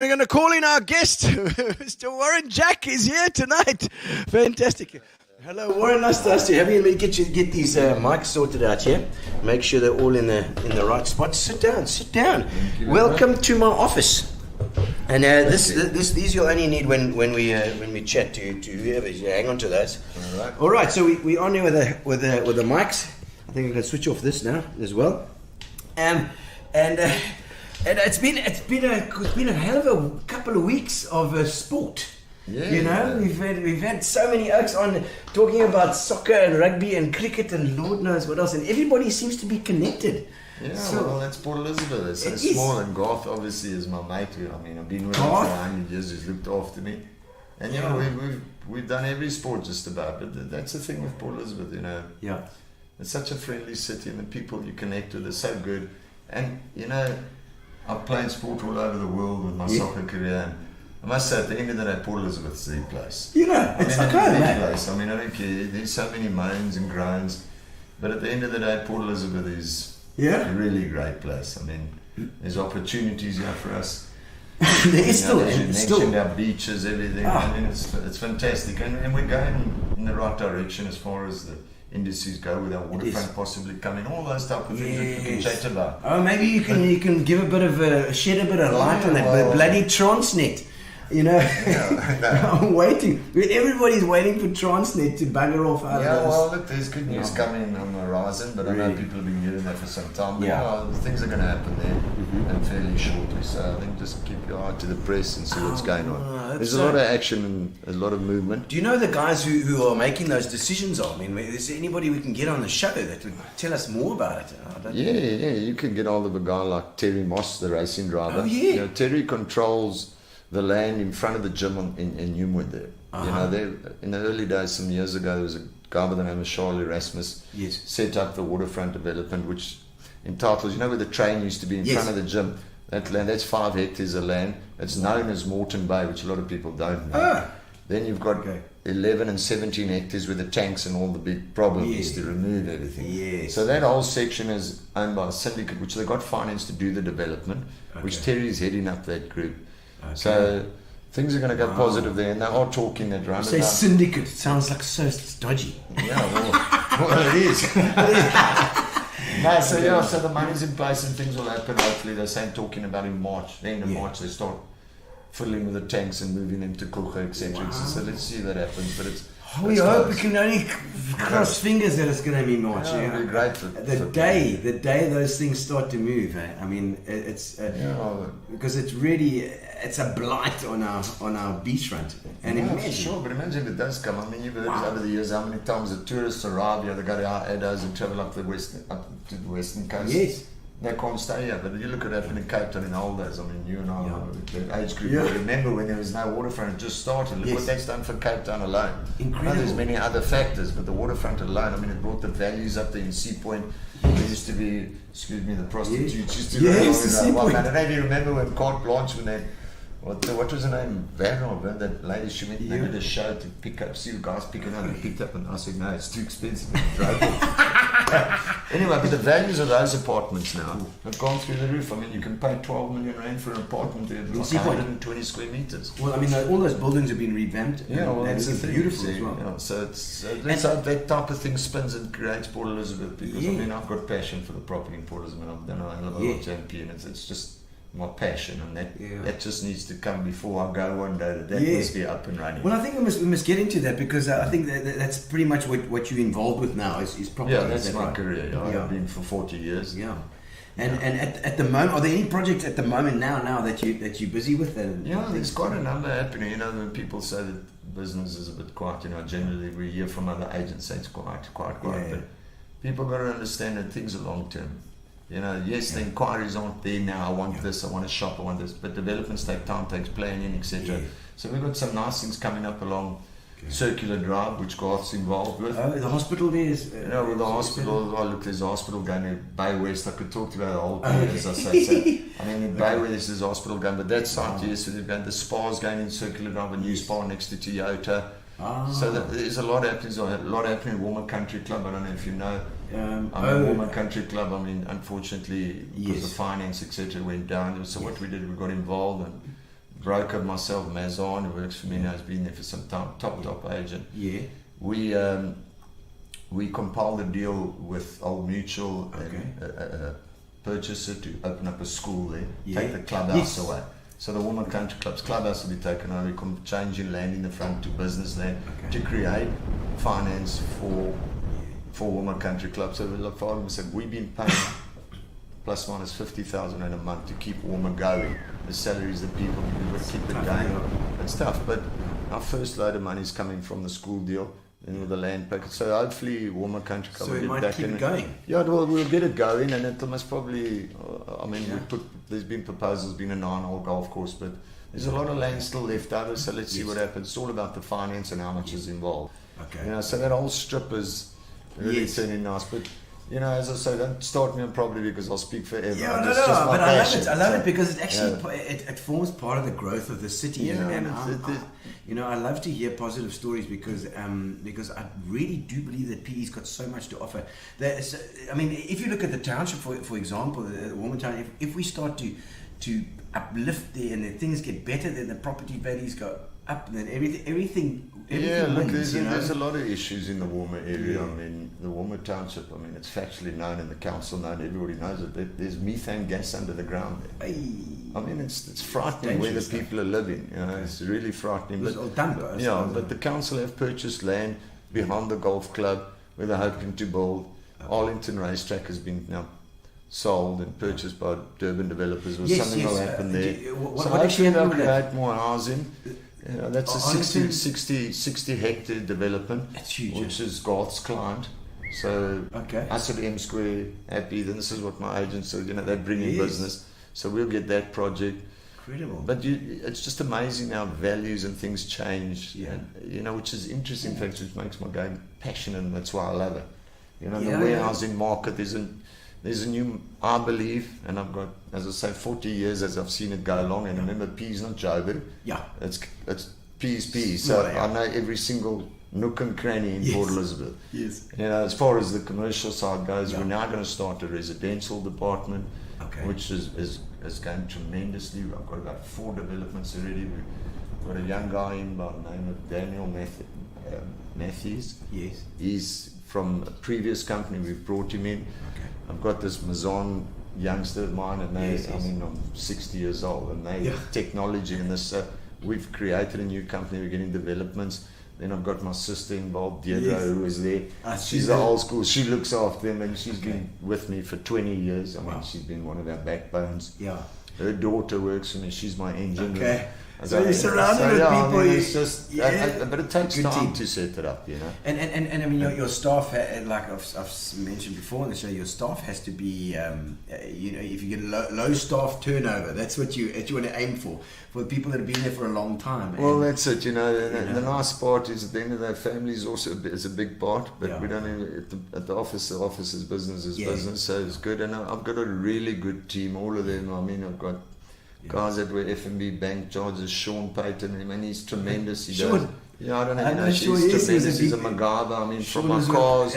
We're going to call in our guest. Mr. Warren Jack is here tonight. Fantastic. Hello, Warren. Nice to see you. Let me get these mics sorted out here. Make sure they're all in the right spot. Sit down. Welcome to my office. And these you'll only need when we chat to whoever. Hang on to those. All right. So we on here with the mics. I think we can switch off this now as well. And it's been a hell of a couple of weeks of sport. Yeah, you know, we've had so many oaks on talking about soccer and rugby and cricket and Lord knows what else, and everybody seems to be connected. Yeah, so, well, that's Port Elizabeth. It's so small, and Garth obviously is my mate. I mean, I've been with him for 100 years. He's looked after me, and you know, we've done every sport just about. But that's the thing with Port Elizabeth, you know. Yeah, it's such a friendly city, and the people you connect with are so good. And you know, I've played sport all over the world with my soccer career, and I must say, at the end of the day, Port Elizabeth's the place. You know, it's a great place. I mean, I don't care. There's so many moans and groans, but at the end of the day, Port Elizabeth is a really great place. I mean, there's opportunities here for us. There is still. You mentioned our beaches, everything. I mean, it's fantastic, and we're going in the right direction as far as the industries go, with our waterfront possibly coming, all those type of things that we can chat about. Oh, maybe you can give a bit of shed a bit of light on that bloody Transnet. You know, I'm waiting. Everybody's waiting for Transnet to bugger off out of this. Well, look, there's good news coming on the horizon, but I know people have been hearing that for some time. But things are going to happen there, and fairly shortly. So I think just keep your eye to the press and see what's going on. There's a lot of action and a lot of movement. Do you know the guys who are making those decisions? I mean, is there anybody we can get on the show that would tell us more about it? Yeah, you can get hold of a guy like Terry Moss, the racing driver. Oh, yeah. You know, Terry controls the land in front of the gym in Newwood there. You know, in the early days, some years ago, there was a guy by the name of Charlie Erasmus set up the waterfront development, which entitles, you know where the train used to be in front of the gym, that land, that's 5 hectares of land. It's known as Mortar Bay, which a lot of people don't know. Then you've got 11 and 17 hectares with the tanks and all the big problems to remove everything. So that whole section is owned by a syndicate, which they got finance to do the development, which Terry's heading up that group. So things are going to go positive there, and they are talking that round. Say syndicate, it sounds like so dodgy. Yeah, well, it is. So the money's in place and things will happen. Hopefully, they're saying talking about in March. The end of March, they start filling with the tanks and moving them to Kulga, etc. So let's see that happens. But we hope we can only cross fingers that it's going to be March. It'll be great the day those things start to move. I mean, it's because it's a blight on our beachfront. And imagine, sure, but imagine if it does come. I mean, you've heard over the years how many times the tourists arrive here, they go to our Addos and travel up to the western coast. Yes. They can't stay here, but you look at that in Cape Town in the old days. I mean, you and I, the age group, remember when there was no waterfront, it just started. Look what that's done for Cape Town alone. Incredible. I know there's many other factors, but the waterfront alone, I mean, it brought the values up there in Sea Point. There used to be, the prostitutes used to go along. I don't know if you remember when Carte Blanche, when they, what was her name? Vanna, that lady, she went and did a show to pick up, see the guys picking up, and picked up, and I said, no, it's too expensive. Anyway, but the values of those apartments now have gone through the roof. I mean, you can pay 12 million rand for an apartment there, like 120 square meters. Well, I mean, all those buildings have been revamped. That's beautiful as well. Yeah, so let's hope that type of thing spins and creates Port Elizabeth, because I mean, I've got passion for the property in Port Elizabeth. I've done a hell of a lot champion. It's just my passion, and that just needs to come before I go one day. That must be up and running. Well, I think we must get into that, because I think that's pretty much what you're involved with now is property. Yeah, that's my career. I've been for 40 years. Yeah. And at the moment, are there any projects at the moment now that you're busy with? There's quite a number happening. You know, when people say that business is a bit quiet, you know, generally we hear from other agents say it's quiet. But people got to understand that things are long term. You know, yes, the inquiries aren't there now. I want this, I want a shop, I want this. But developments take time, takes planning, etc. So we've got some nice things coming up along Circular Drive, which Garth's involved with. Oh, the hospital there is... with the hospital, look, there's a hospital going to Bay West. I could talk to you about the whole period, as I say. So, I mean, in Bay West, there's a hospital going, but that site, so they've got the spa's going in Circular Drive, a new spa next to Toyota. So there's a lot happening. There's a lot happening at Warmer Country Club. I don't know if you know. Warmer Country Club. I mean, unfortunately, because the finance, etc., went down. So what we did, we got involved and broker myself, Mazan, who works for me now, has been there for some time, top agent. Yeah. We compiled a deal with Old Mutual and purchaser to open up a school there, take the clubhouse away. So the Women Country Club's clubhouse will be taken over. We're changing land in the front to business land to create finance for Women Country Club. So the father said, we've been paying plus minus 50,000 in a month to keep Women going. The salaries, the people, we keep it going. It's tough, but our first load of money is coming from the school deal. And with the land package, so hopefully Women Country Club will get back keep in. It going. Yeah, well, we'll get it going, and it must probably. There's been proposals, been a 9-hole golf course, but there's a lot of land still left over. So let's see what happens. It's all about the finance and how much is involved. Okay. So that whole strip is really turning nice, but. As I say, don't start me on property because I'll speak forever. Yeah, but I love it because it actually it forms part of the growth of the city, I love to hear positive stories because I really do believe that PE's got so much to offer. If you look at the township, for example, the Woman Town, if we start to uplift there and then things get better, then the property values go up, and then everything wins, there's a lot of issues in the Warmer area. The Warmer Township, it's factually known and the council known, everybody knows it. There's methane gas under the ground there. It's frightening where the people are living. It's really frightening. But the council have purchased land behind the golf club where they're hoping to build. Arlington Racetrack has been now sold and purchased by Durban developers. Something will happen there. So hopefully they'll create more housing. That's a 60 hectare development. That's huge. Which is Garth's client. So us at M Square happy. Then this is what my agents said. They bring in business. So we'll get that project. Incredible. But it's just amazing how values and things change. And, which is interesting, in fact, which makes my game passionate, and that's why I love it. The warehousing market there's a new, I believe, and I've got, as I say, 40 years as I've seen it go along, and remember, P's not Joburg. It's P's. So I know every single nook and cranny in Port Elizabeth. As far as the commercial side goes, we're now going to start a residential department, which is going tremendously. I've got about 4 developments already. We've got a young guy in by the name of Daniel Matthews. He's from a previous company. We've brought him in. I've got this Mazan youngster of mine, and I'm 60 years old, and they technology and this. We've created a new company. We're getting developments. Then I've got my sister involved, Deirdre, who is there. She's the old school. She looks after them, and she's been with me for 20 years. She's been one of our backbones. Her daughter works for me. She's my engineer. So you're surrounded with people. It's just, but it takes time to set it up, And your staff, like I've mentioned before on the show, your staff has to be, if you get low staff turnover, that's what you want to aim for the people that have been there for a long time. Well, that's it. The nice part is at the end of that, family is also is a big part, but we don't at the office. The office is business, business, so it's good. And I've got a really good team. All of them. I've got. Guys that were F&B bank charges, Sean Payton, and he's tremendous. I don't know. He's tremendous. He's a MacGyver. From my cars,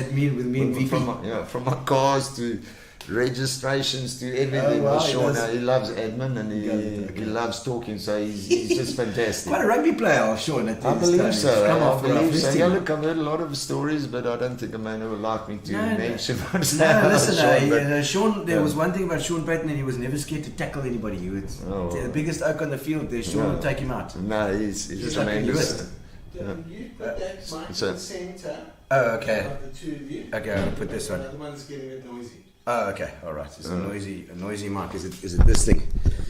from my cars to registrations to everything. Sean, he loves admin and he loves talking, so he's just fantastic. Quite a rugby player, Sean. I believe so. Look, I've heard a lot of stories, but I don't think a man would like me to mention what's Sean, there was one thing about Sean Payton, and he was never scared to tackle anybody. He was the biggest oak on the field there. Sean would take him out. No, he's tremendous. You put that mic in the center. Oh, okay. The two of you. Okay, I'll put this one. The other one's getting a bit noisy. Oh, okay, all right. It's a noisy mic. Is it this thing?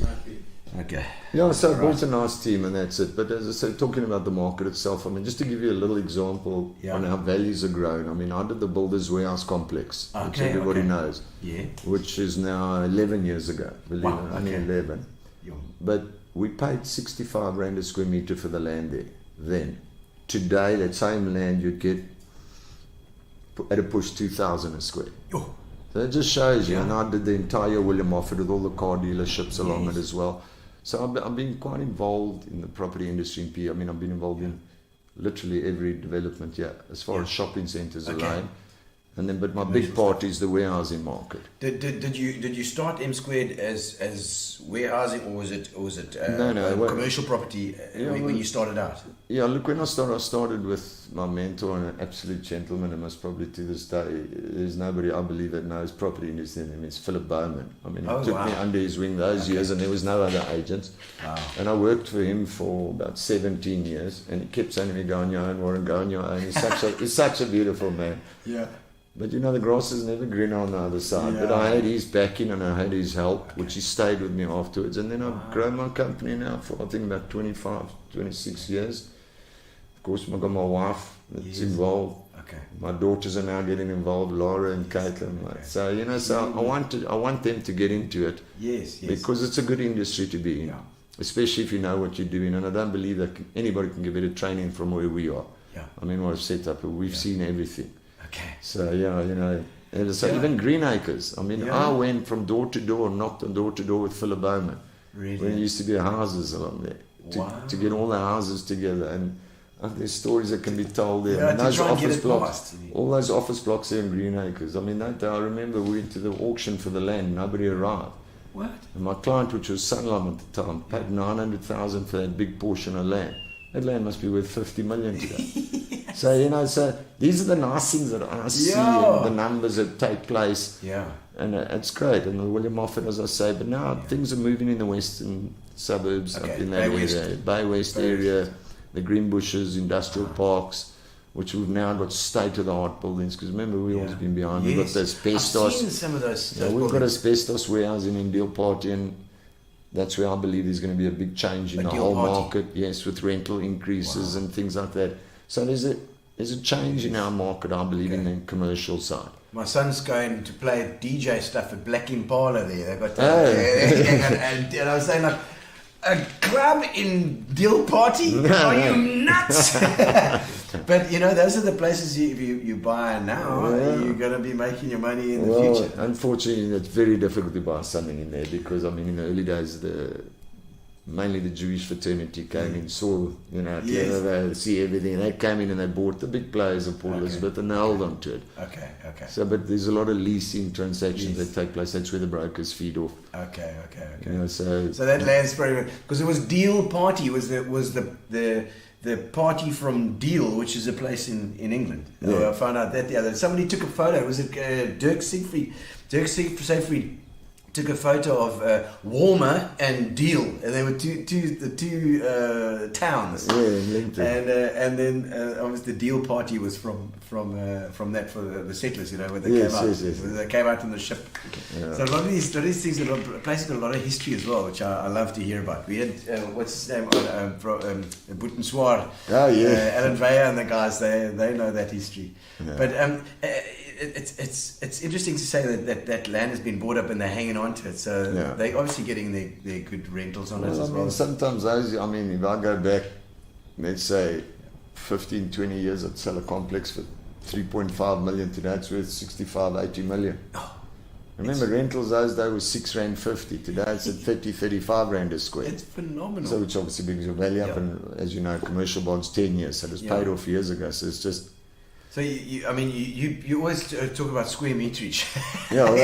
Might be. Okay. So I built a nice team, and that's it. But as I said, talking about the market itself, just to give you a little example on how values are grown. I did the Builders Warehouse Complex, which everybody knows, which is now 11 years ago. Believe it, only 11. But we paid 65 Rand a square meter for the land there. Then, today, that same land you'd get at a push 2,000 a square. So it just shows you, and I did the entire William Moffat with all the car dealerships along it as well. So I've been quite involved in the property industry in PE. I've been involved in literally every development, as far as shopping centres alone. And then, but my big part is the warehousing market. Did you start M Squared as warehousing, or was it commercial property when you started out? Yeah, look, when I started with my mentor and an absolute gentleman, and most probably to this day, there's nobody I believe that knows property industry than him. It's Philip Bowman. I mean, he took me under his wing those years, and there was no other agents. Wow. And I worked for him for about 17 years, and he kept saying to me, "Go on your own, Warren, go on your own." He's such a beautiful man. Yeah. But you know, the grass is never greener on the other side. Yeah. But I had his backing and I had his help, which he stayed with me afterwards. And then I've grown my company now for, I think, about 25, 26 years. Of course, I've got my wife that's involved. Okay. My daughters are now getting involved, Laura and Caitlin. Okay. So, you know, I want them to get into it. Yes. Because it's a good industry to be in. Yeah. Especially if you know what you're doing. And I don't believe that anybody can get better training from where we are. Yeah. I mean, what I've set up, we've seen everything. Okay. So, yeah, you know, and so even Green Acres. I mean, I went from door to door, knocked on door to door with Philip Bowman. Really? When there used to be houses along there. To get all the houses together. And there's stories that can be told there. Yeah, and those office blocks, past. all those office blocks there in Green Acres. I mean, that day I remember we went to the auction for the land. Nobody arrived. What? And my client, which was Sunlam at the time, paid 900,000 for that big portion of land. That land must be worth 50 million today. Yes. So, you know, these are the nice things that I see, and the numbers that take place. Yeah. And it's great. And William Moffat, as I say, but now things are moving in the western suburbs, up in that area, Bay West area, the Green Bushes, industrial parks, which we've now got state-of-the-art buildings. Because remember, we've always been behind. We've got the asbestos. I've seen some of those. We've got asbestos warehousing in Deal Party, and that's where I believe there's going to be a big change in the whole market. Yes, with rental increases and things like that. So there's a change in our market, I believe, in the commercial side. My son's going to play DJ stuff at Black Impala there. They've got and I was saying, like, a club in Deal Party? Are you nuts? But, you know, those are the places you buy now. You're going to be making your money in the future. Unfortunately, it's very difficult to buy something in there because, I mean, in the early days, mainly the Jewish fraternity came in, saw, you know, they see everything. They came in and they bought the big players of Port Elizabeth and they held on to it. Okay. So, but there's a lot of leasing transactions that take place. That's where the brokers feed off. Okay. You know, so that land's very, because it was Deal Party was the party from Deal, which is a place in England. I found out that the other. Somebody took a photo. Was it Dirk Siegfried? Dirk Siegfried took a photo of Walmer and Deal, and they were the two towns. Yeah, in Lincoln. And then obviously the Deal Party was from that for the settlers, you know, when they came out. They came out on the ship. Yeah. So a lot of these things are places got a lot of history as well, which I love to hear about. We had what's his name on Swart. Oh yeah. Alan Veyer and the guys, they know that history. Yeah. But it's interesting to say that land has been bought up and they're hanging on to it. So they're obviously getting their good rentals on it as well. Sometimes if I go back, let's say 15, 20 years, I'd sell a complex for 3.5 million. Today it's worth 65, 80 million. Remember, rentals those days was R6.50. Today it's at 30, 35 Rand a square. It's phenomenal. So which obviously brings your value up, and as you know, commercial bonds 10 years, so it was paid off years ago. So it's just. So you always talk about square meterage. Yeah, well,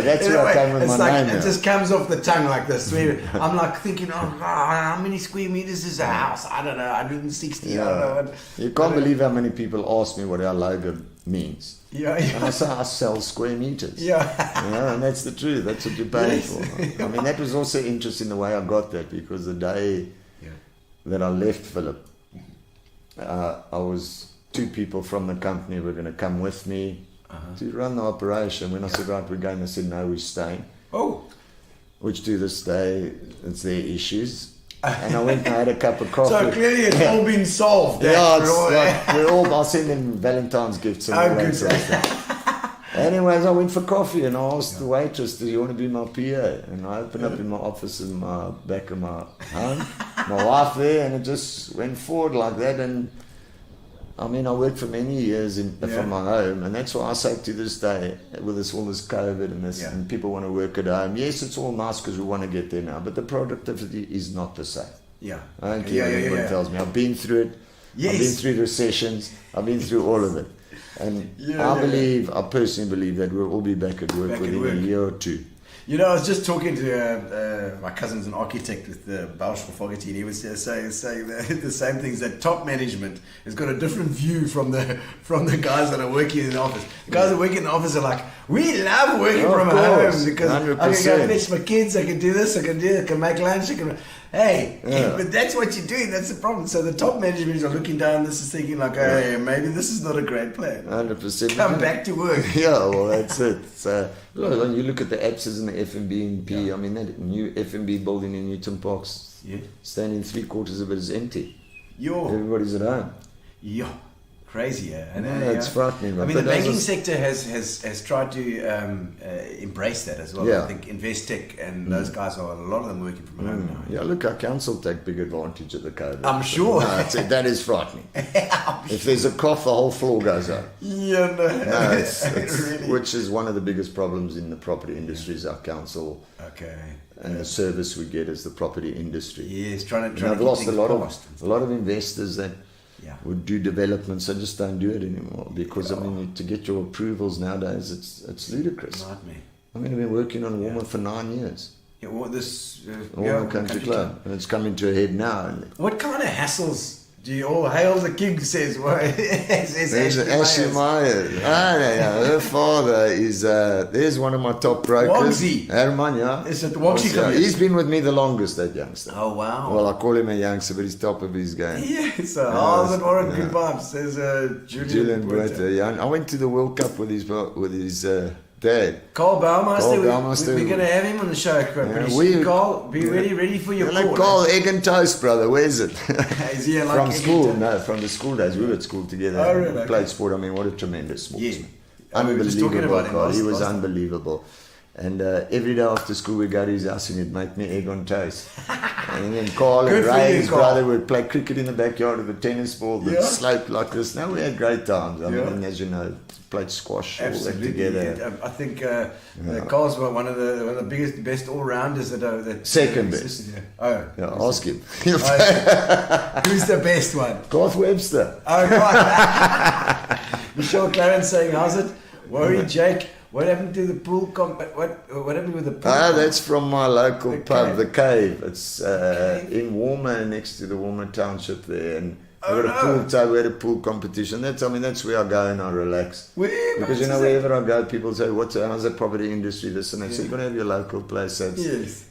that's where I come with my name. It just comes off the tongue like this. I'm like thinking, how many square meters is a house? I don't know, 160. Yeah. I don't know. You can't believe how many people ask me what our logo means. Yeah. And I say I sell square meters. Yeah. You know, and that's the truth. That's what you're paying for. I mean, that was also interesting the way I got that, because the day that I left Philip, I was. 2 people from the company were going to come with me to run the operation. When I said, right, we're going, they said, no, we're staying. Oh. Which to this day, it's their issues. And I went and I had a cup of coffee. So clearly it's all been solved. I'll send them Valentine's gifts and all that sort of stuff. Anyways, I went for coffee and I asked the waitress, do you want to be my PA? And I opened up in my office in my back of my home, my wife there, and it just went forward like that. And I mean, I worked for many years from my home, and that's why I say to this day, with all this COVID and this, and people want to work at home. Yes, it's all nice because we want to get there now, but the productivity is not the same. Yeah. I don't care what anyone tells me. I've been through it. Yes. I've been through recessions. I've been through all of it. And Yeah, I personally believe that we'll all be back at work within a year or two. You know, I was just talking to my cousin's an architect with the Bausch Fogarty, and he was saying the same things, that top management has got a different view from the guys that are working in the office. The guys that work in the office are like, we love working from home because 100%. I can go fetch my kids, I can do this, I can make lunch, but that's what you're doing, that's the problem. So the top management are looking down, this is thinking like, hey, maybe this is not a great plan. 100%. Come back to work. Yeah, well, that's it. So, when you look at the apses and the F&B and P, I mean, that new F&B building in Newton Parks, standing 3/4 of it is empty. Everybody's at home. Crazy, and it's frightening. I mean, the banking sector has tried to embrace that as well. Yeah. I think Investec and those guys are, a lot of them working from home now. Yeah, look, our council take big advantage of the COVID. I'm sure. That is frightening. If there's a cough, the whole floor goes up. It's really. Which is one of the biggest problems in the property industry is our council. And the service we get is the property industry. Yes, trying to I've lost a lot of investors that would do developments. I just don't do it anymore because I mean, to get your approvals nowadays, it's ludicrous. I mean, I've been working on Warmer for 9 years. Warmer Country Club, and it's coming to a head now. What kind of hassles do you all hail the king? Says Ashley Myers. Her father is there's one of my top brokers. Herman, Is it Wogsy? He's been with me the longest, that youngster. Oh wow. Well, I call him a youngster, but he's top of his game. So how's it Warren? Good vibes, says Julian Mortar. I went to the World Cup with his dad. Carl Bauermeister, we're going to have him on the show. Carl, be ready for your call. Carl, egg and toast, brother. Where's it? Is he like from school? No, from the school days. We were at school together. Oh, really? Played sport. I mean, what a tremendous sportsman. Unbelievable, Carl. He was unbelievable. And every day after school, we go to his house and he'd make me egg on toast. And then Carl and Ray, his brother, would play cricket in the backyard with a tennis ball that sloped like this. Now we had great times. I mean, as you know, played squash all that together. I think Carl's one of the biggest, best all-rounders that second best. Ask him. Who's the best one? Garth Webster. Oh, right. Michelle Clarence saying, how's it? Worry, Jake. What happened to the pool? What happened with the pool? That's from my local pub, the Cave. It's in Warmer, next to the Warmer Township there, and we had a pool competition. That's where I go and I relax. Because wherever I go, people say, how's the property industry? This and that. So you've got to have your local place. So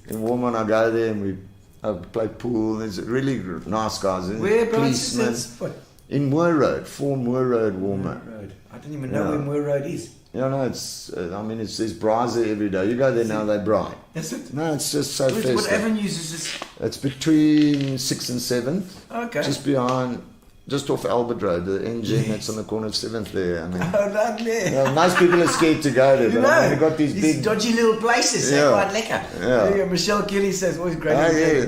in Warmer, I go there and I play pool. There's really nice guys. Whereabouts is that? In Moore Road, 4 Moore Road, Warmer. I don't even know where Moore Road is. There's braais there every day. You go there now, they braai. Is it? No, it's just so festive. What avenues is this? It's between 6th and 7th. Okay. Just off Albert Road, the engine that's on the corner of 7th there. Lovely. Most people are scared to go there, but they've got these big dodgy little places. They're quite lekker. Michelle Kelly says, always great.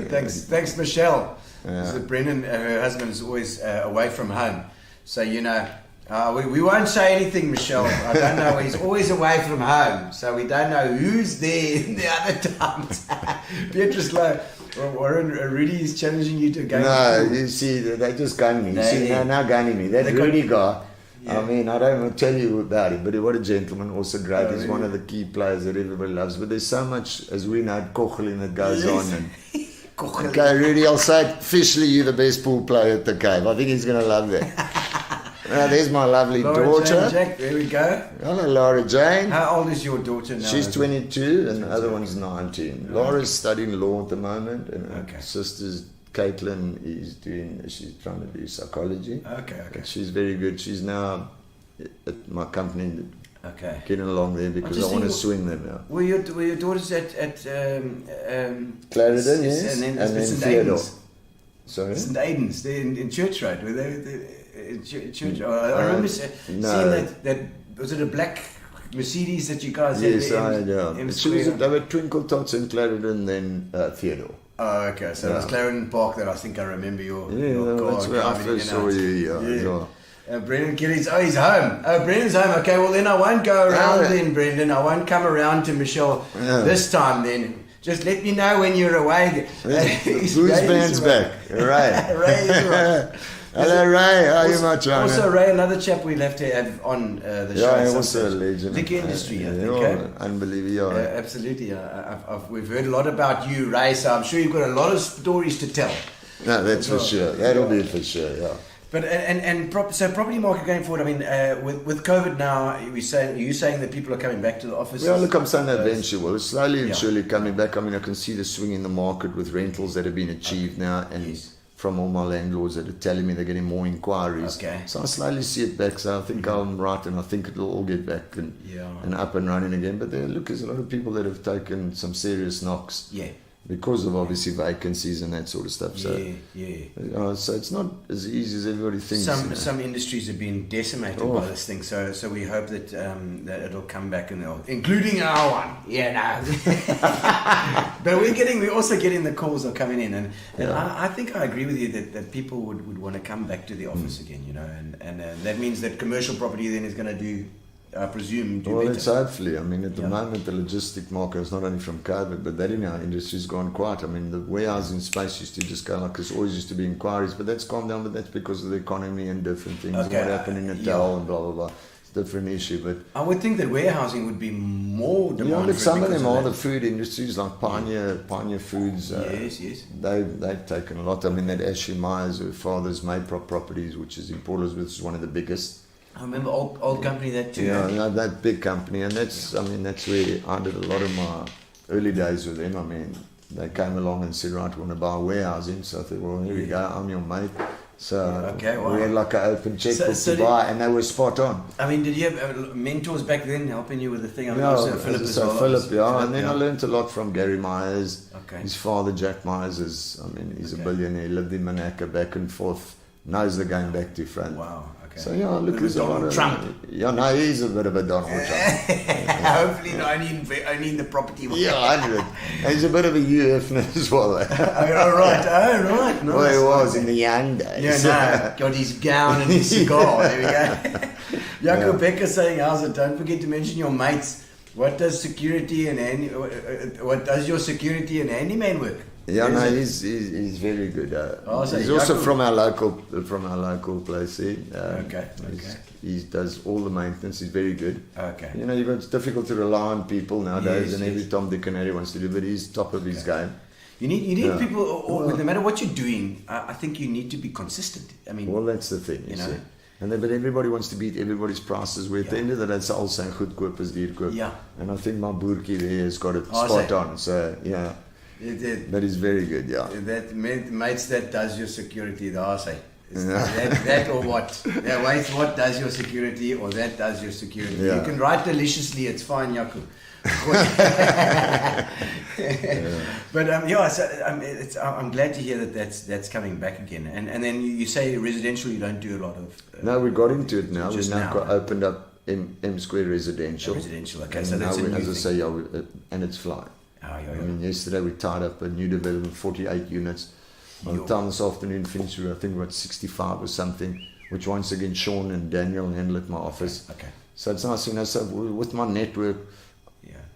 Thanks, Michelle. So Brendan, her husband, is always away from home. So, we won't say anything, Michelle. I don't know. He's always away from home, so we don't know who's there in the other times. Beatrice Lowe, Warren, Rudy is challenging you to a game. No, you see, they just gun me. Now gunning me. That Rudy guy, I mean, I don't want to tell you about him, but what a gentleman, also great. He's one of the key players that everybody loves. But there's so much, as we know, kocheling that goes on. And, okay, Rudy, I'll say officially you're the best pool player at the Cave. I think he's going to love that. There's my lovely daughter. Jane Jack, there we go. Hello, Laura Jane. How old is your daughter now? She's 22 and the other one's 19. Laura's studying law at the moment, and her sister's Caitlin she's trying to do psychology. Okay. She's very good. She's now at my company. Getting along there because I want to swing them now. Were your daughters at Clarendon, yes, and then St. Theodore. Aidan's? Sorry? St. Aidan's, they're in Church Road. Were they in Church? I remember seeing that. Was it a black Mercedes that you guys had? Yes, they were Twinkle Tots in Clarendon, then Theodore. Oh, okay. So it was Clarendon Park that I think I remember your car. That's where I first saw you. As well. Brendan Kelly's, he's home. Brendan's home. Okay, well then I won't go around then, Brendan. I won't come around to Michelle this time then. Just let me know when you're away. Whose band's back? Right. Hello, Ray. How are you, my child? Also, Ray, another chap we'll have to have on the show. Yeah, at some also a stage. legend. Liquor industry, I think. Unbelievable. Absolutely. We've heard a lot about you, Ray, so I'm sure you've got a lot of stories to tell. No, that's for sure. That'll be for sure, yeah. But so property market going forward. I mean, with COVID now, are you saying that people are coming back to the offices? Yeah, look, I'm saying that eventually, well, slowly and surely coming back. I mean, I can see the swing in the market with rentals that have been achieved now, and from all my landlords that are telling me they're getting more inquiries. Okay. So I slowly see it back. So I think I'm right, and I think it'll all get back and up and running again. But there's a lot of people that have taken some serious knocks. Yeah. Because of obviously vacancies and that sort of stuff. So, so it's not as easy as everybody thinks. Some industries have been decimated by this thing. So we hope that that it'll come back, including our one. Yeah, no. But we're also getting the calls are coming in, and I think I agree with you that people would want to come back to the office again, and that means that commercial property then is going to do. I presume do better. It's hopefully. I mean, at the moment, the logistic market is not only from COVID, but that in our industry has gone quiet. I mean, the warehousing space used to just go like this. Always used to be inquiries, but that's gone down. But that's because of the economy and different things. And what happened in Natal and blah blah blah. It's a different issue. But I would think that warehousing would be more demand. Yeah, look, some of them are the food industries, like Pioneer Foods. Yes. They've taken a lot. I mean, that Ashley Myers, her father's Mayprop Properties, which is in Port Elizabeth, is one of the biggest. I remember old company that too. Yeah, that big company, and that's where I did a lot of my early days with them. I mean, they came along and said, right, we want to buy warehousing. So I thought, well, here we go, I'm your mate. So we had like an open checkbook to buy, and they were spot on. I mean, did you have mentors back then helping you with the thing? I mean, Philip as well. Philip, and then I learned a lot from Gary Myers. Okay. His father, Jack Myers, he's a billionaire. He lived in Monaco, back and forth. Knows the game back to front. Wow. Okay. So look, there's a lot of Trump. He's a bit of a Donald Trump. Hopefully not only in the property market. Yeah, I knew it. He's a bit of a UFN as well. Right. Nice. Well, he was in the young days. Yeah, got his gown and his cigar. There we go. Jaco Becker saying, how's it? Don't forget to mention your mates. What does your security and handyman work? Yeah, no, he's very good. He's also from our local place here. Okay. He does all the maintenance. He's very good. Okay. It's difficult to rely on people nowadays, and every Tom, Dick, and Harry wants to do, but he's top of his game. You need people, no matter what you're doing. I think you need to be consistent. I mean, well, that's the thing. You see. But everybody wants to beat everybody's prices. Where at the end of the day, it's all saying goedkoop is duurkoop. Yeah. And I think my boertjie there has got it spot on. So yeah. That is very good, yeah. That mates, that does your security, I say. That or what? Yeah, wait, what does your security or that does your security? Yeah. You can write deliciously, it's fine, Jaco. But I'm glad to hear that's coming back again. And then you say residential, you don't do a lot of. No, we got into it now. We've now opened up M Square Residential. Residential, okay. And so that's now, as I say, and it's flying. I mean, yesterday we tied up a new development, 48 units. By the time this afternoon finished, I think we're at 65 or something, which once again Sean and Daniel handle at my office. Okay. So it's nice, so with my network,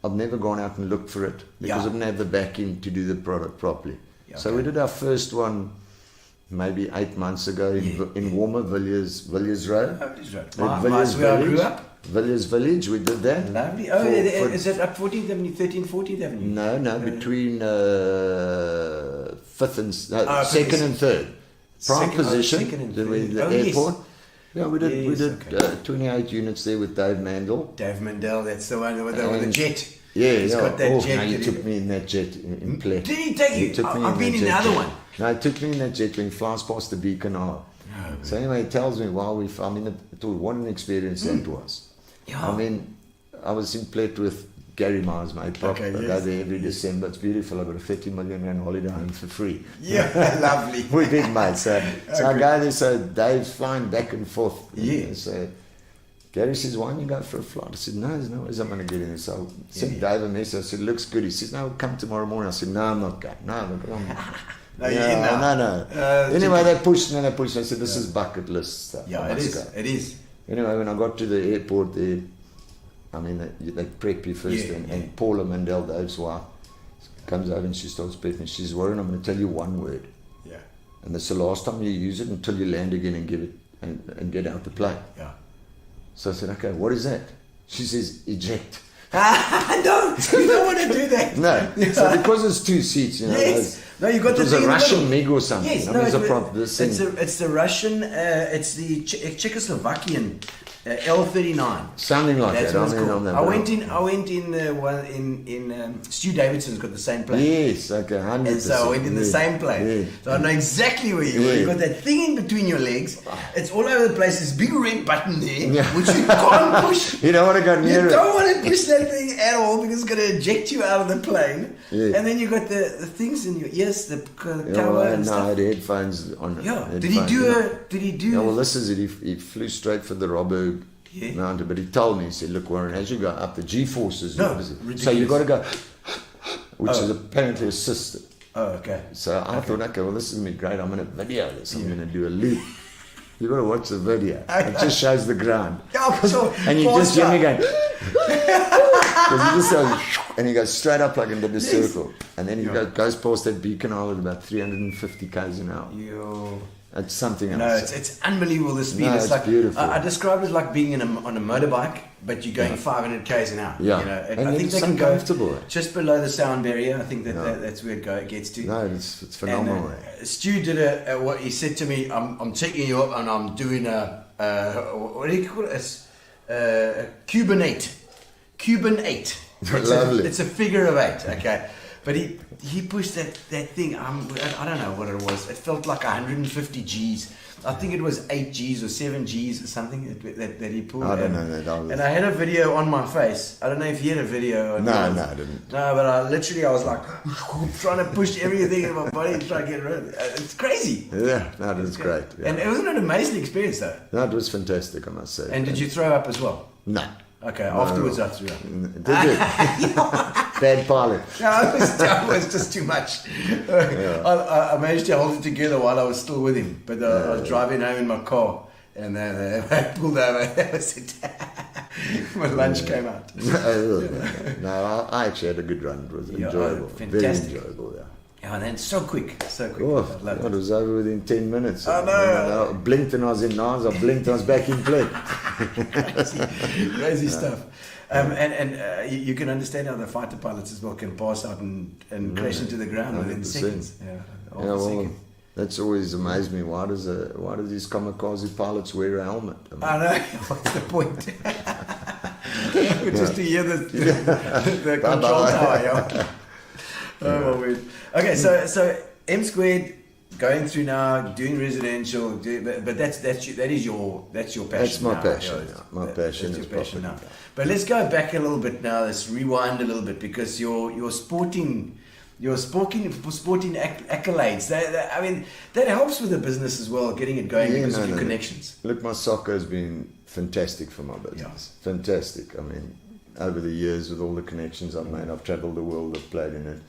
I've never gone out and looked for it because I didn't have the backing to do the product properly. So we did our first one maybe 8 months ago in Warmer, Villiers Road. Villiers Road. Where I grew up. Villiers Village, we did that. Lovely. Oh, is it up 14th Avenue, 13th, 14th Avenue? No, between 5th and 2nd and 3rd. Prime position, the airport. Yes. Yeah, we did 28 units there with Dave Mandel. Dave Mandel, that's the one with the jet. Yeah, he's got that jet. No, he took me in that jet in play. Did he take you? I've been in the other one. No, he took me in that jet when he flies past the Beacon Isle. So anyway, he tells me what an experience that was. Yeah. I mean, I was in Plett with Gary Myers, my prop. I go there every December. It's beautiful. I've got a 30 million rand holiday home for free. Yeah, lovely. We did, mate. So I go there, so Dave's flying back and forth. Yeah. So Gary says, why don't you go for a flight? I said, no, there's no ways I'm going to get in there. So I sent Dave a message. I said, looks good. He says, no, come tomorrow morning. I said, no, I'm not going. No. Anyway, they pushed me. I said, this is bucket list stuff. Yeah, it is. Anyway, when I got to the airport there, I mean, they prep you first, and Paula Mandel, Dave's wife, comes over and she starts prepping. She says, Warren, I'm going to tell you one word. Yeah. and that's the last time you use it until you land again and give it and get out the plane. Yeah. So I said, okay, what is that? She says, eject. No, you don't want to do that. No. So because it's 2 seats, you know. Yes. No, you got it the was thing a in the Russian middle. MiG or something. Yes, I no, mean, it's the Russian, it's the Czechoslovakian L39. Something like That's that. what it's called. on that I went in one in Stu Davidson's got the same plane. Yes, okay, 100%. And so I went in the same plane. Yeah. So I know exactly where you were. You got that thing in between your legs. It's all over the place. This big red button there, which you can't push. You don't want to go near You it. don't want to push that thing at all because it's going to eject you out of the plane. Yeah. And then you got the things in your ears, the cover and No, stuff. I had headphones on. Yeah. Headphones, Did he do? Yeah, well, this is it. He flew straight for the Robberg mountain, but he told me, he said, look, Warren, as you go up, the G-forces, so you got to go, which is apparently assisted. Oh, okay. So I thought, okay, well, this is going to be great. I'm going to video this. I'm going to do a loop. You got to watch the video. It just shows the ground. Yeah, sure. And you just hear me going, because he just goes, and he goes straight up like into the circle. And then he goes past that beacon island about 350 k's an hour. Yo. It's something else. No, it's unbelievable, the speed. No, it's like beautiful. I describe it like being on a motorbike, but you're going 500 k's an hour. Yeah. You know, And I think it's they can go uncomfortable. just below the sound barrier. I think that's where it gets to. No, it's phenomenal. And, Stu did what he said to me. I'm taking you up and I'm doing what do you call it? A Cuban 8. Cuban 8. Lovely. It's a figure of 8. Okay. But he pushed that thing. I don't know what it was. It felt like 150 G's. I think it was 8 G's or 7 G's or something that he pulled. I don't know that. And I had a video on my face. I don't know if you had a video. No, I didn't. No, but I was like trying to push everything in my body to try to get rid of it. It's crazy. Yeah, no, it was great. Yeah. And it wasn't an amazing experience though. No, it was fantastic, I must say. And did you throw up as well? No. Okay, afterwards I threw up. Did you? Bad pilot. No, it was just too much. I managed to hold it together while I was still with him. But I was driving home in my car and then I pulled over. That was it. My lunch came out. No, I actually had a good run. It was enjoyable. Fantastic. Very enjoyable, yeah. Oh, and then so quick. Oh, I it was over within 10 minutes. I know. I blinked and I was in nines. I blinked and I was back in play. Crazy stuff. And you can understand how the fighter pilots as well can pass out and crash into the ground within 100%. seconds. That's always amazed me. Why do these kamikaze pilots wear a helmet? I know. What's the point? Just to hear the control tower. Yeah. Oh my word. Okay, so M squared going through now, doing residential, but that is your passion. That's my now. passion. Yeah. My passion that's is your passion property. now. But let's go back a little bit now. Let's rewind a little bit because your sporting accolades. I mean, that helps with the business as well, getting it going because of your connections. Look, my soccer has been fantastic for my business. Yeah. Fantastic. I mean, over the years with all the connections I've made, I've travelled the world, I've played in it.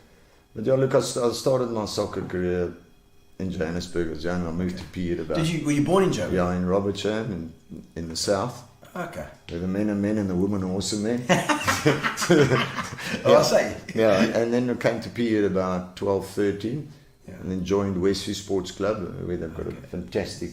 But yeah, look, I started my soccer career in Johannesburg as young. I moved to Piet about. Were you born in Joburg? Yeah, in Robertsham, in the south. Okay. Where the men are men and the women are also men. I'll say. Yeah, and then I came to Piet about 12, 13, and then joined Westview Sports Club, where they've got a fantastic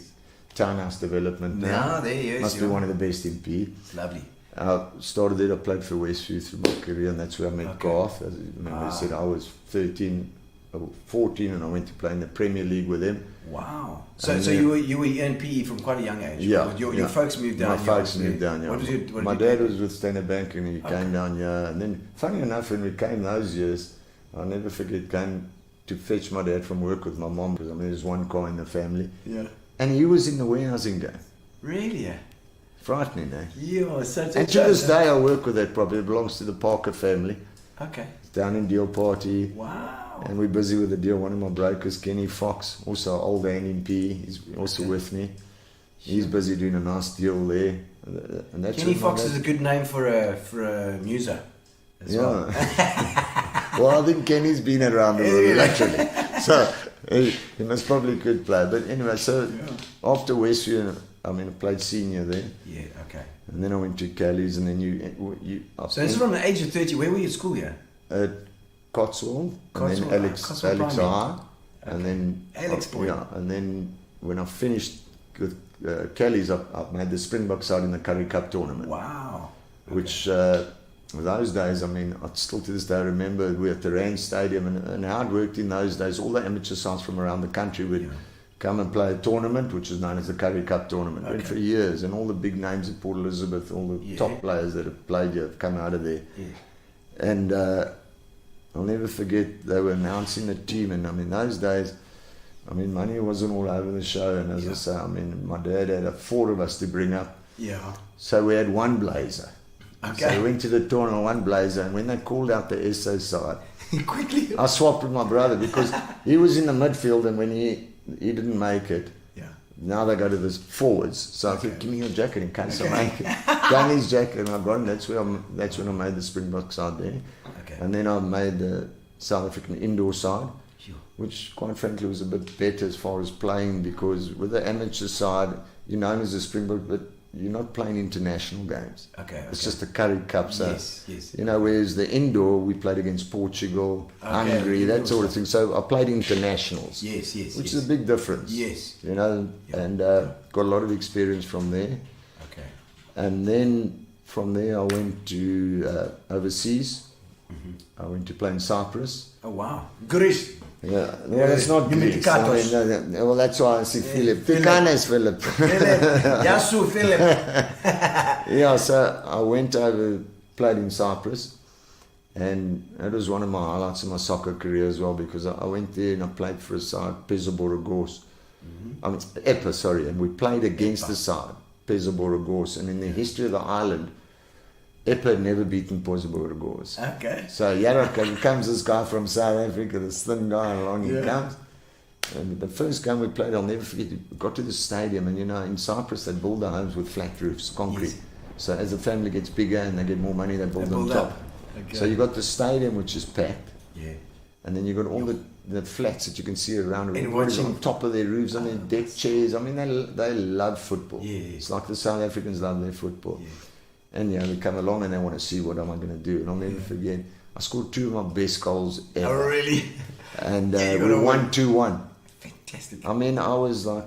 townhouse development now. There you Must be one of the best in Piet. Lovely. I started there, I played for Westview through my career, and that's where I met Garth. As you remember, I said I was 14 and I went to play in the Premier League with them. Wow. So you were in PE from quite a young age? Yeah. Your folks moved down My here? folks moved down here. My dad was with Standard Bank and he came down here. And then, funny enough, when we came those years, I'll never forget, came to fetch my dad from work with my mom, because I mean, there's one car in the family. Yeah. And he was in the warehousing game. Really? Frightening, eh? Yeah, such a and to this day, I work with that property. It belongs to the Parker family. Okay. It's down in Deal Party. Wow. And we're busy with the deal. One of my brokers, Kenny Fox, also old hand in PE, he's also with me. He's busy doing a nice deal there. And that's Kenny Fox is a good name for a muser as well. Well, I think Kenny's been around the world actually. So he must probably could play. But anyway, so after Westview, I played senior there. Yeah, okay. And then I went to Cali's, and then So this is from the age of 30. Where were you at school here? At Cotswold, and then Alex High. And then Alex Boyd. yeah, and then when I finished with Kelly's, I made the Springbok side in the Currie Cup tournament. Wow. Which those days, I mean, I still to this day remember we were at the Rand Stadium, and how it worked in those days. All the amateur sides from around the country would come and play a tournament, which is known as the Currie Cup tournament. Went for years, and all the big names at Port Elizabeth, all the top players that have played here have come out of there. And I'll never forget, they were announcing the team, and I mean, those days, I mean, money wasn't all over the show, and as I say, I mean, my dad had 4 of us to bring up. Yeah. So we had one blazer. Okay. So we went to the tournament, one blazer, and when they called out the SO side, quickly, I swapped with my brother because he was in the midfield, and when he didn't make it, now they go to the forwards. So I thought, give me your jacket in case I make it. Got his jacket, and I got him. That's when I made the Springbok side there. Okay. And then I made the South African indoor side, which quite frankly was a bit better as far as playing, because with the amateur side, you're known as a Springbok, but you're not playing international games. Okay. It's just a Currie Cup. So, yes. you know, whereas the indoor, we played against Portugal, Hungary, that sort of thing. So I played internationals. Yes. Which is a big difference. Yes. You know, and got a lot of experience from there. Okay. And then from there, I went to overseas. I went to play in Cyprus. Oh, wow. Greece. Yeah, well, it's not Greece. I mean, well, that's why I say Philip. Philip. Philip. Yasu Philip. Yeah, so I went over, played in Cyprus, and it was one of my highlights of my soccer career as well, because I went there and I played for a side, Pezoborogos. I mean, Epa, sorry, and we played against the side, Pezoborogos, and in the history of the island, Epa had never beaten Pezoborogos. Okay. So here comes this guy from South Africa, this thin guy, along he comes. And the first game we played, I'll never forget, we got to the stadium, and you know, in Cyprus they build their homes with flat roofs, concrete. So as the family gets bigger and they get more money, they build on top. Okay. So you got the stadium, which is packed. Yeah. And then you got all the flats that you can see around. Everybody's on top of their roofs, on their deck chairs. I mean, they love football. Yeah. It's like the South Africans love their football. Yeah. And you know, they come along and they want to see what am I going to do. And I'll never forget, I scored 2 of my best goals ever. Oh, really? And we won 2-1. Fantastic. I mean, I was like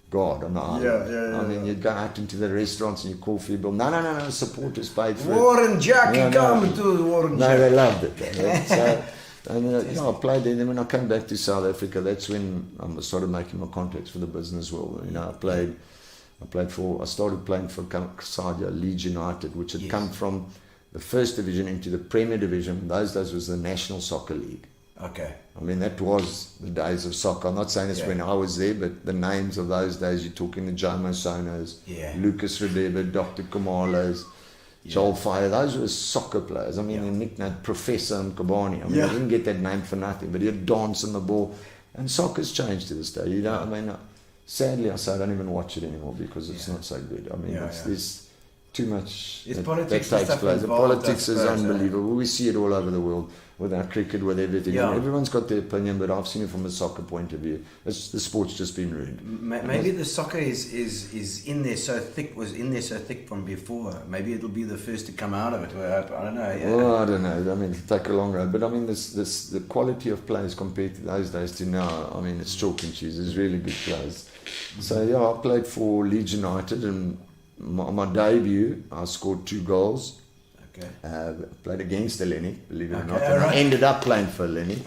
God on the island. I mean, you'd go out into the restaurants and you call for your bill. No, supporters paid for Warren Jack, come to Warren Jack. No, they loved it. So, and I played there. Then when I came back to South Africa, that's when I started making my contacts for the business world. You know, I started playing for Kasadia, Leeds United, which had come from the first division into the Premier Division. Those days was the National Soccer League. Okay. I mean, that was the days of soccer. I'm not saying it's when I was there, but the names of those days, you're talking the Jomo Sonos, Lucas Radebe, Dr. Kamalos, Joel Fire. Those were soccer players. I mean, they nicknamed Professor Mkabani. I mean, I didn't get that name for nothing, but he'd dance on the ball. And soccer's changed to this day. You know, I mean, sadly, I say I don't even watch it anymore because it's not so good. I mean, there's too much that takes place. The politics is unbelievable. We see it all over the world with our cricket, with everything. Yeah. Everyone's got their opinion, but I've seen it from a soccer point of view. The sport's just been ruined. Maybe the soccer is in there so thick, was in there so thick from before. Maybe it'll be the first to come out of it. I don't know. Yeah. Well, I don't know. I mean, it'll take a long road. But I mean, the quality of players compared to those days to now, I mean, it's chalk and cheese. There's really good players. So, yeah, I played for Leeds United, and my debut, I scored 2 goals. Played against Eleni, believe it or not. And I ended up playing for Eleni.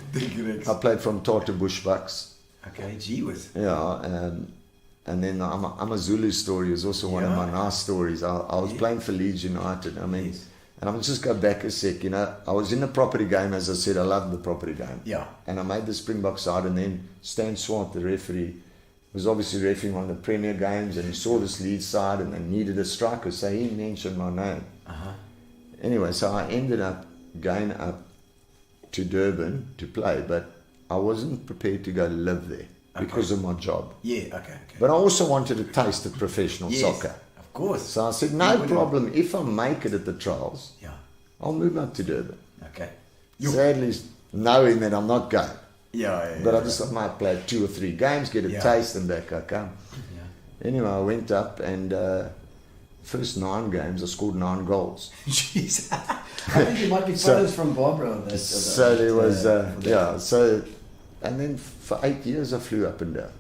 I played from Tata Bushbucks. Okay, gee whiz. Yeah, and then Amazulu's story is also one of my nice stories. I was playing for Leeds United. I mean, and I'll just go back a sec. You know, I was in the property game, as I said. I loved the property game. Yeah. And I made the Springbok side, and then Stan Swart, the referee, was obviously refereeing one of the Premier games, and he saw this Leeds side, and they needed a striker, so he mentioned my name. Anyway, so I ended up going up to Durban to play, but I wasn't prepared to go live there because of my job. Yeah, okay. But I also wanted to taste of professional soccer. Of course. So I said, no problem. If I make it at the trials, I'll move up to Durban. Okay. Sadly, knowing that I'm not going. But I might play 2 or 3 games, get a taste, and back I come. Anyway, I went up, and first 9 games, I scored 9 goals. Jeez. I think you might be photos from Barbara. So there was, so And then for 8 years I flew up and down.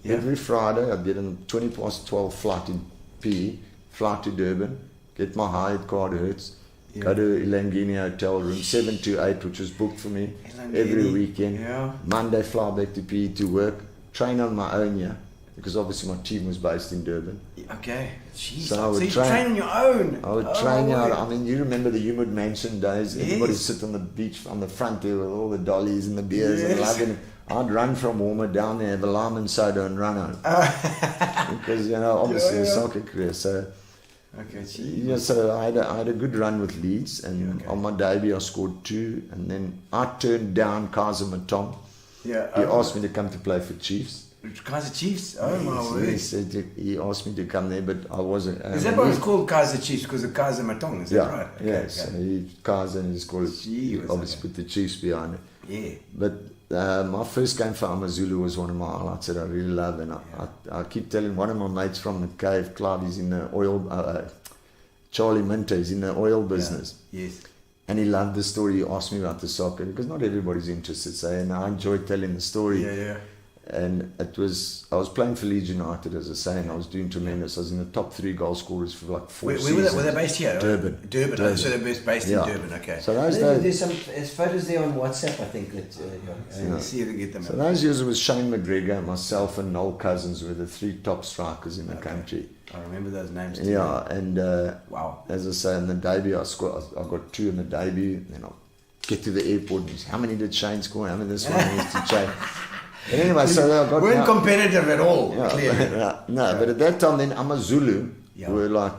Yeah. Every Friday I'd get a 12 flight in PE, fly to Durban, get my Hyatt card Hertz, go to Ilangini Hotel room 7 to 8, which was booked for me every weekend. Yeah. Monday fly back to PE to work, train on my own, because obviously my team was based in Durban. Okay. Jeez. So I So would you train- train on your own? I would train out. I mean, you remember the Humid Mansion days? Everybody Yes. sit on the beach on the front there with all the dollies and the beers and Yes. loving it. I'd run from Warmer down there, have a lime and soda and run home. Because, obviously a soccer career. So, Okay, geez. so I had a good run with Leeds, and on my debut I scored 2, and then I turned down Kaiser Matong. Yeah. He asked me to come to play for Chiefs. Kaiser Chiefs? Oh my He word. said he asked me to come there, but I wasn't. Is that why it's called Kaiser Chiefs? Because of Kaiser Matong, is that Yeah, right? yeah. Okay, So Kaiser and his called. Gee, was Obviously put the Chiefs behind it. Yeah. But my first game for Amazulu was one of my highlights that I really love, and I keep telling one of my mates from the cave, Clive, he's in the oil. Charlie Minter is in the oil business. Yes. And he loved the story. He asked me about the soccer because not everybody's interested, say, and I enjoyed telling the story. Yeah. And I was playing for Leeds United, as I say, and I was doing tremendous. I was in the top 3 goal scorers for like 4 Where seasons. were they based here? Durban. Durban. So they're based in Durban, okay. So those There's days, some photos there on WhatsApp, I think. Let's see if we get them. so those years it was Shane McGregor, myself, and Noel Cousins were the 3 top strikers in the country. I remember those names too. Yeah, and Wow. as I say, in the debut, I got 2 in the debut, and then I'll get to the airport and say, how many did Shane score? How many this one needs to change? But anyway, so I got... Weren't competitive at all, Yeah, clearly. no, but at that time, then Amazulu Yeah. were like,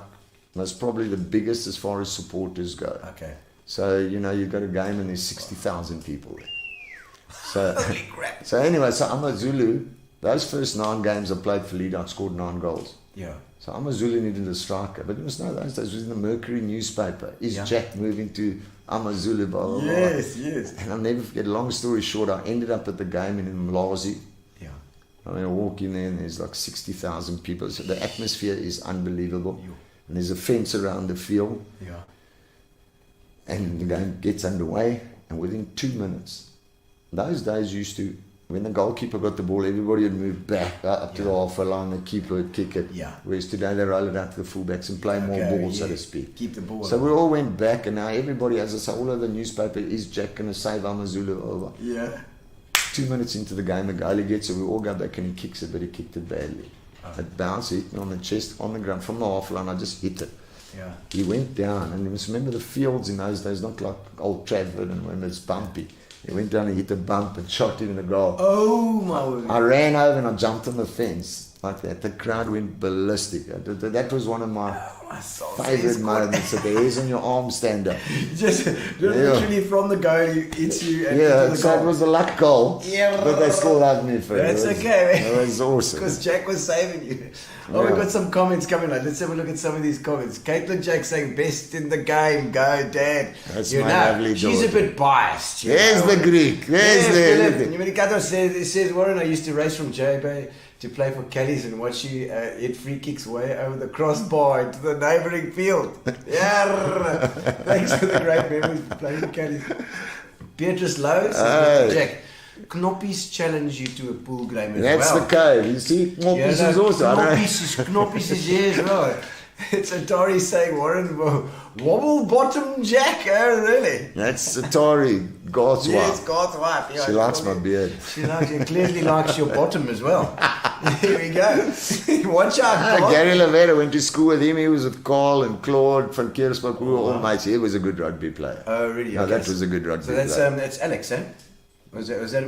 was probably the biggest as far as supporters go. Okay. So, you've got a game and there's 60,000 people there. So, Holy crap. so anyway, so Amazulu, those first 9 games I played for Leeds, I scored 9 goals. Yeah. So Amazulu needed a striker, but you must know those days it was in the Mercury newspaper. Is Jack moving to Amazulu? Blah, blah, blah. Yes. And I'll never forget, long story short, I ended up at the game in Mlazi. Yeah. I mean, I walk in there and there's like 60,000 people. So the atmosphere is unbelievable. Yeah. And there's a fence around the field. Yeah. And the game gets underway. And within 2 minutes, those days used to, when the goalkeeper got the ball, everybody would move back up to the halfway line. The keeper would kick it. Yeah. Whereas today they roll it out to the fullbacks and play more ball, so to speak. Keep the ball. So we all went back, and now everybody, as I say, all over the newspaper, is Jack going to save Amazulu over? Yeah. 2 minutes into the game, the goalie gets it, we all go back and he kicks it, but he kicked it badly. It bounced, hit me on the chest, on the ground, from the half line, I just hit it. Yeah. He went down, and you must remember the fields in those days, not like Old Trafford and when it's bumpy. He went down and hit a bump and shot him in the goal. Oh my word. I ran over and I jumped on the fence like that. The crowd went ballistic. That was one of my favourite moments. That the hairs on your arm stand up. Just literally from the goal, it's you. And Yeah, into the so goal. it was a luck goal. Yeah, but they still loved me for That's it. okay, It was awesome. Because Jack was saving you. Oh, Yeah. we've got some comments coming on. Let's have a look at some of these comments. Caitlin Jack saying, best in the game, go Dad. That's you my know, lovely she's a daughter. bit biased. you There's know. the Greek. There's Yes, the Philip. everything. Yumikato says, Warren, I used to race from J Bay to play for Callies and watch you hit free kicks way over the crossbar into the neighbouring field. Yeah. Thanks for the great memories for playing for Callies. Beatrice Lowe says, Jack, Knoppies challenge you to a pool game as That's well. the code. You see, Knoppies is also. Knoppies is here as well. It's Atari saying, Warren, wobble bottom Jack, oh really? That's Atari, Garth's Yes, wife. God's wife. Yeah, She likes my beard. She clearly likes your bottom as well. Here we go. Watch out, God. Gary Lavera went to school with him. He was with Carl and Claude from Kierspark. We were all mates. He was a good rugby player. Oh, really? No, Okay. that was a good rugby So that's player. that's Alex, eh? Was Yes, that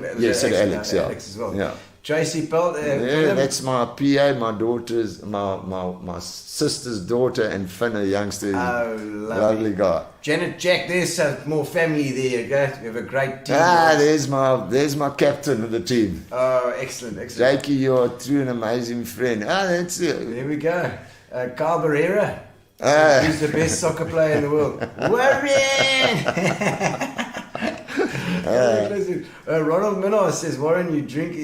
Alex, yeah. Alex as well. Yeah. Tracy Pelt. Yeah, that's my PA, my daughter's, my sister's daughter, and Finn, a youngster. Oh, lovely guy. Janet Jack, there's some more family there. We have a great team. There's my captain of the team. Oh, excellent. Jakey, you're a true and amazing friend. That's it. There we go. Carl Barrera. He's the best soccer player in the world. Warren! Ronald Minnow says, Warren, your drink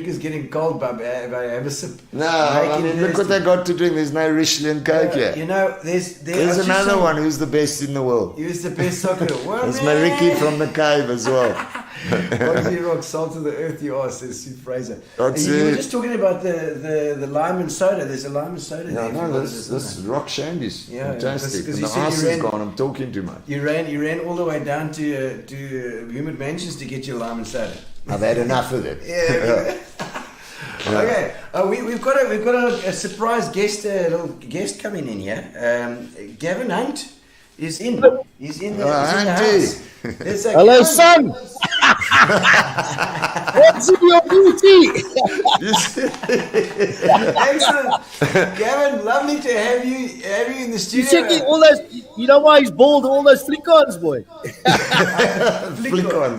is getting cold, but have a sip. No, I mean, look what they got to drink. There's no Richelieu and Coke here. You know, there's another one who's the best in the world. Who's the best soccer? There's Mariki from the cave as well. Boxy rock, salt of the earth, you are, says Sue Fraser. That's You were it. just talking about the lime and soda. There's a lime and soda Yeah, there. no, this rock shandy's Yeah, fantastic. because And you the said ice you is ran- gone. I'm talking too much. You ran all the way down to Humid Mansions to get your lime and soda. I've had enough of it. Yeah. Okay, we've got a surprise guest, little guest coming in here. Gavin Hunt is in. He's in the, he's in the house. There's a Hello, Gavin. son. What's in your beauty? Excellent, Gavin. Lovely to have you in the You studio. checking all those? You know why he's bald? All those flick-ons, boy. Flick-ons.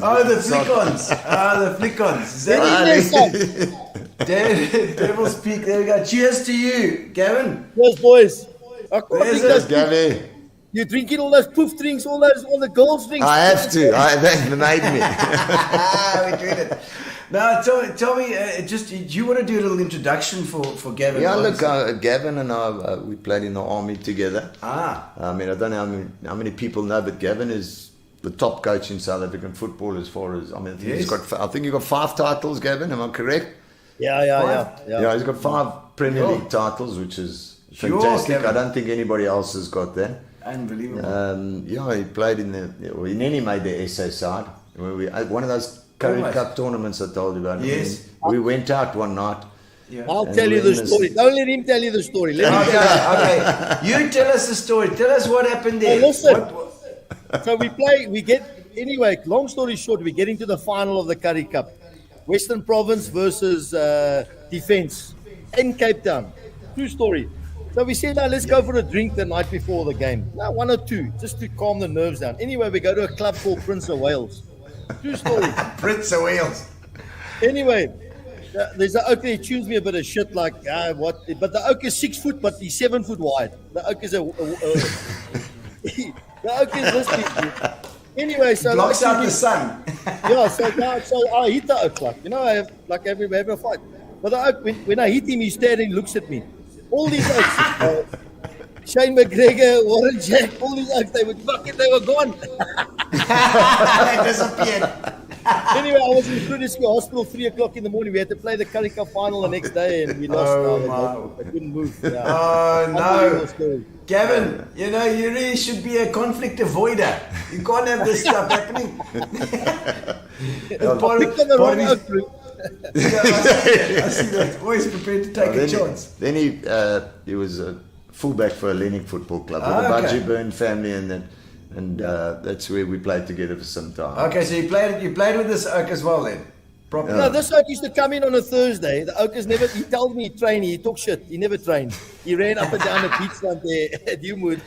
Oh, the flick-ons. The flick-ons. Is Get that in there, son. Devil's Peak? There we go. Cheers to you, Gavin. Yes, boys. I can't There's drink a- those. Gabby, You're drinking all those poof drinks, all the girls drinks. I have to. They made me. We're doing it. Now, tell me, just do you want to do a little introduction for Gavin? Yeah, look, Gavin and I, we played in the army together. Ah, I mean, I don't know how many people know, but Gavin is the top coach in South African football as far as, I mean, Yes. I think you've got 5 titles, Gavin, am I correct? Yeah. Yeah, he's got 5 Premier League titles, which is Sure, fantastic. Gavin. I don't think anybody else has got that. unbelievable. Yeah, he played he nearly made the SA side. One of those Curry Almost. Cup tournaments I told you about. Yes. We went out one night. Yeah. I'll And tell you we're the in story. this- Don't let him tell you the story. Let me tell you. Okay. You tell us the story. Tell us what happened there. Hey, listen. What- So anyway, long story short, we're getting to the final of the Curry Cup. Western Province versus Defence in Cape Town. True story. So we said, now let's go for a drink the night before the game. Now, 1 or 2, just to calm the nerves down. Anyway, we go to a club called Prince of Wales. True story. Prince of Wales. Anyway, there's an oak there, he tunes me a bit of shit like, what? But the oak is 6 foot, but he's 7 foot wide. The oak is the oak is this big. Anyway, so Blocks out the sun. yeah, so I hit the oak, I have a fight. But the oak, when I hit him, he stared and looks at me. All these oaks, Shane McGregor, Warren Jack, all these oaks, they were gone. Disappeared. Anyway, I was in Grootersdorp Hospital 3 o'clock in the morning. We had to play the Curry Cup final the next day, and we lost. I couldn't move. Yeah. Oh, Unbelievable no. story. Gavin, you really should be a conflict avoider. You can't have this stuff happening. It's part Picked on the of wrong his- oak, Luke. Yeah, I see that. Always prepared to take a chance. Then he was a fullback for a Learning Football Club with the Okay. Budgie Byrne family, and that's where we played together for some time. Okay, so you played with this oak as well then? Properly. No, this oak used to come in on a Thursday. The oak has never, he told me he trained, he talked shit. He never trained. He ran up and down the beachfront there at Newwood.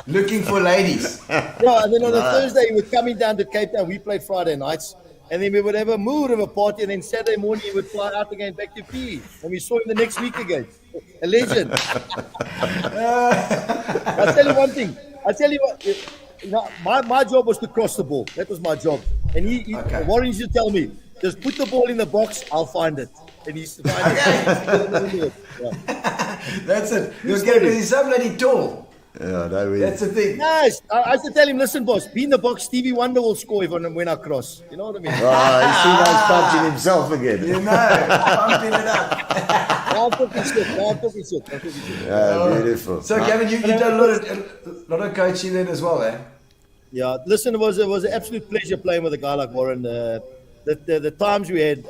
Looking for ladies. Yeah, and then on a Thursday, he was coming down to Cape Town. We played Friday nights. And then we would have a mood of a party. And then Saturday morning, he would fly out again back to PE. And we saw him the next week again. A legend. I'll tell you one thing. My job was to cross the ball. That was my job. And Okay. Warren used to tell me, just put the ball in the box, I'll find it. And he used to find it. Yeah. That's it. Because he's so bloody tall. Yeah, no, That's the thing. Nice. I used to tell him, listen, boss, be in the box. Stevie Wonder will score when I cross. You know what I mean? he's seen us punching himself again. You know, pumping it up. I'm talking shit. Yeah, beautiful. So, Gavin, you've done a lot of coaching then as well, eh? Yeah, listen, it was an absolute pleasure playing with a guy like Warren. The times we had,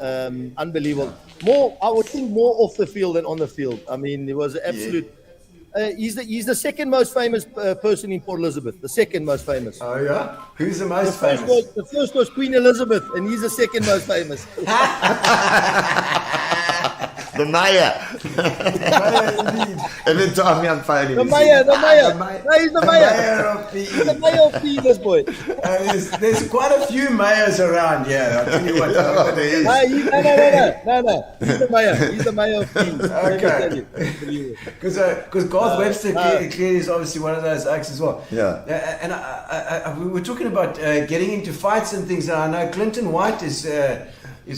unbelievable. I would think more off the field than on the field. I mean, it was an absolute. He's the second most famous person in Port Elizabeth. The second most famous. Oh, yeah? Who's the most The first was Queen Elizabeth, and he's the second most famous. The mayor. Every time I'm phoning The him, mayor. The No, he's the mayor. mayor of He's PE. the mayor of PE, this boy. There's quite a few mayors around here. I'll tell you what. Oh, there is. No. He's the mayor. He's the mayor of PE. Okay. Because Garth Webster clearly is obviously one of those acts as well. Yeah. And we were talking about getting into fights and things. And I know Clinton White is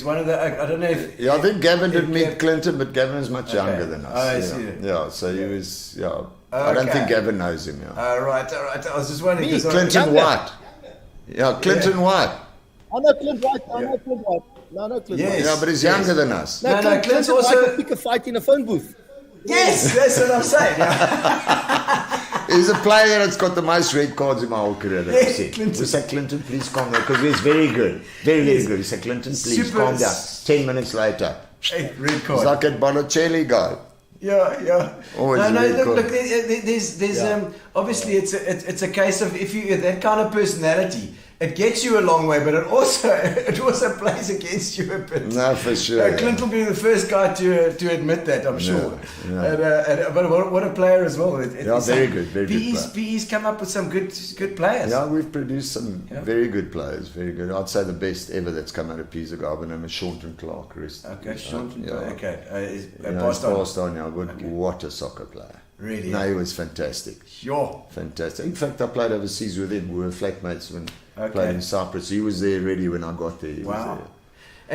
one of the. I don't know if. Yeah, I think Gavin did meet Clinton, but Gavin is much younger than us. Oh, I see. Yeah, so he was. Yeah, I don't think Gavin knows him. Yeah. All right. I was just wondering. 'cause Clinton Younger. White. Yeah, Clinton White. I know Clint White. I know Clint White. No, no, Clint Yes. White. Yeah, but he's younger than us. No, Clint Clint's and White also- will pick a fight in a phone booth. Yes, that's what I'm saying. He's a player that's got the most red cards in my whole career. That I've Yes, seen. Clinton. We say, Clinton, please calm down, because he's very good. Very, very Yes. good. He said, Clinton, please Super- calm down. 10 minutes later. Hey, red It's card. like that Balotelli guy. Yeah. Always No, red look, card. there's obviously it's a case of if you that kind of personality, it gets you a long way, but it also plays against you a bit. No, for sure. Clint will be the first guy to admit that, I'm sure. yeah. But what a player as well. Yeah, very good, very good PE's, player. PE's come up with some good players. Yeah, we've produced some very good players, very good. I'd say the best ever that's come out of Pisa Garden name is Shaunton Clark. Okay, Shaunton. Yeah. Okay, Passed on, yeah, but what a soccer player. Really? No, he was fantastic. Sure. Fantastic. In fact, I played overseas with him. We were flatmates when I Okay. played in Cyprus. He was there ready when I got there. He was Wow. there.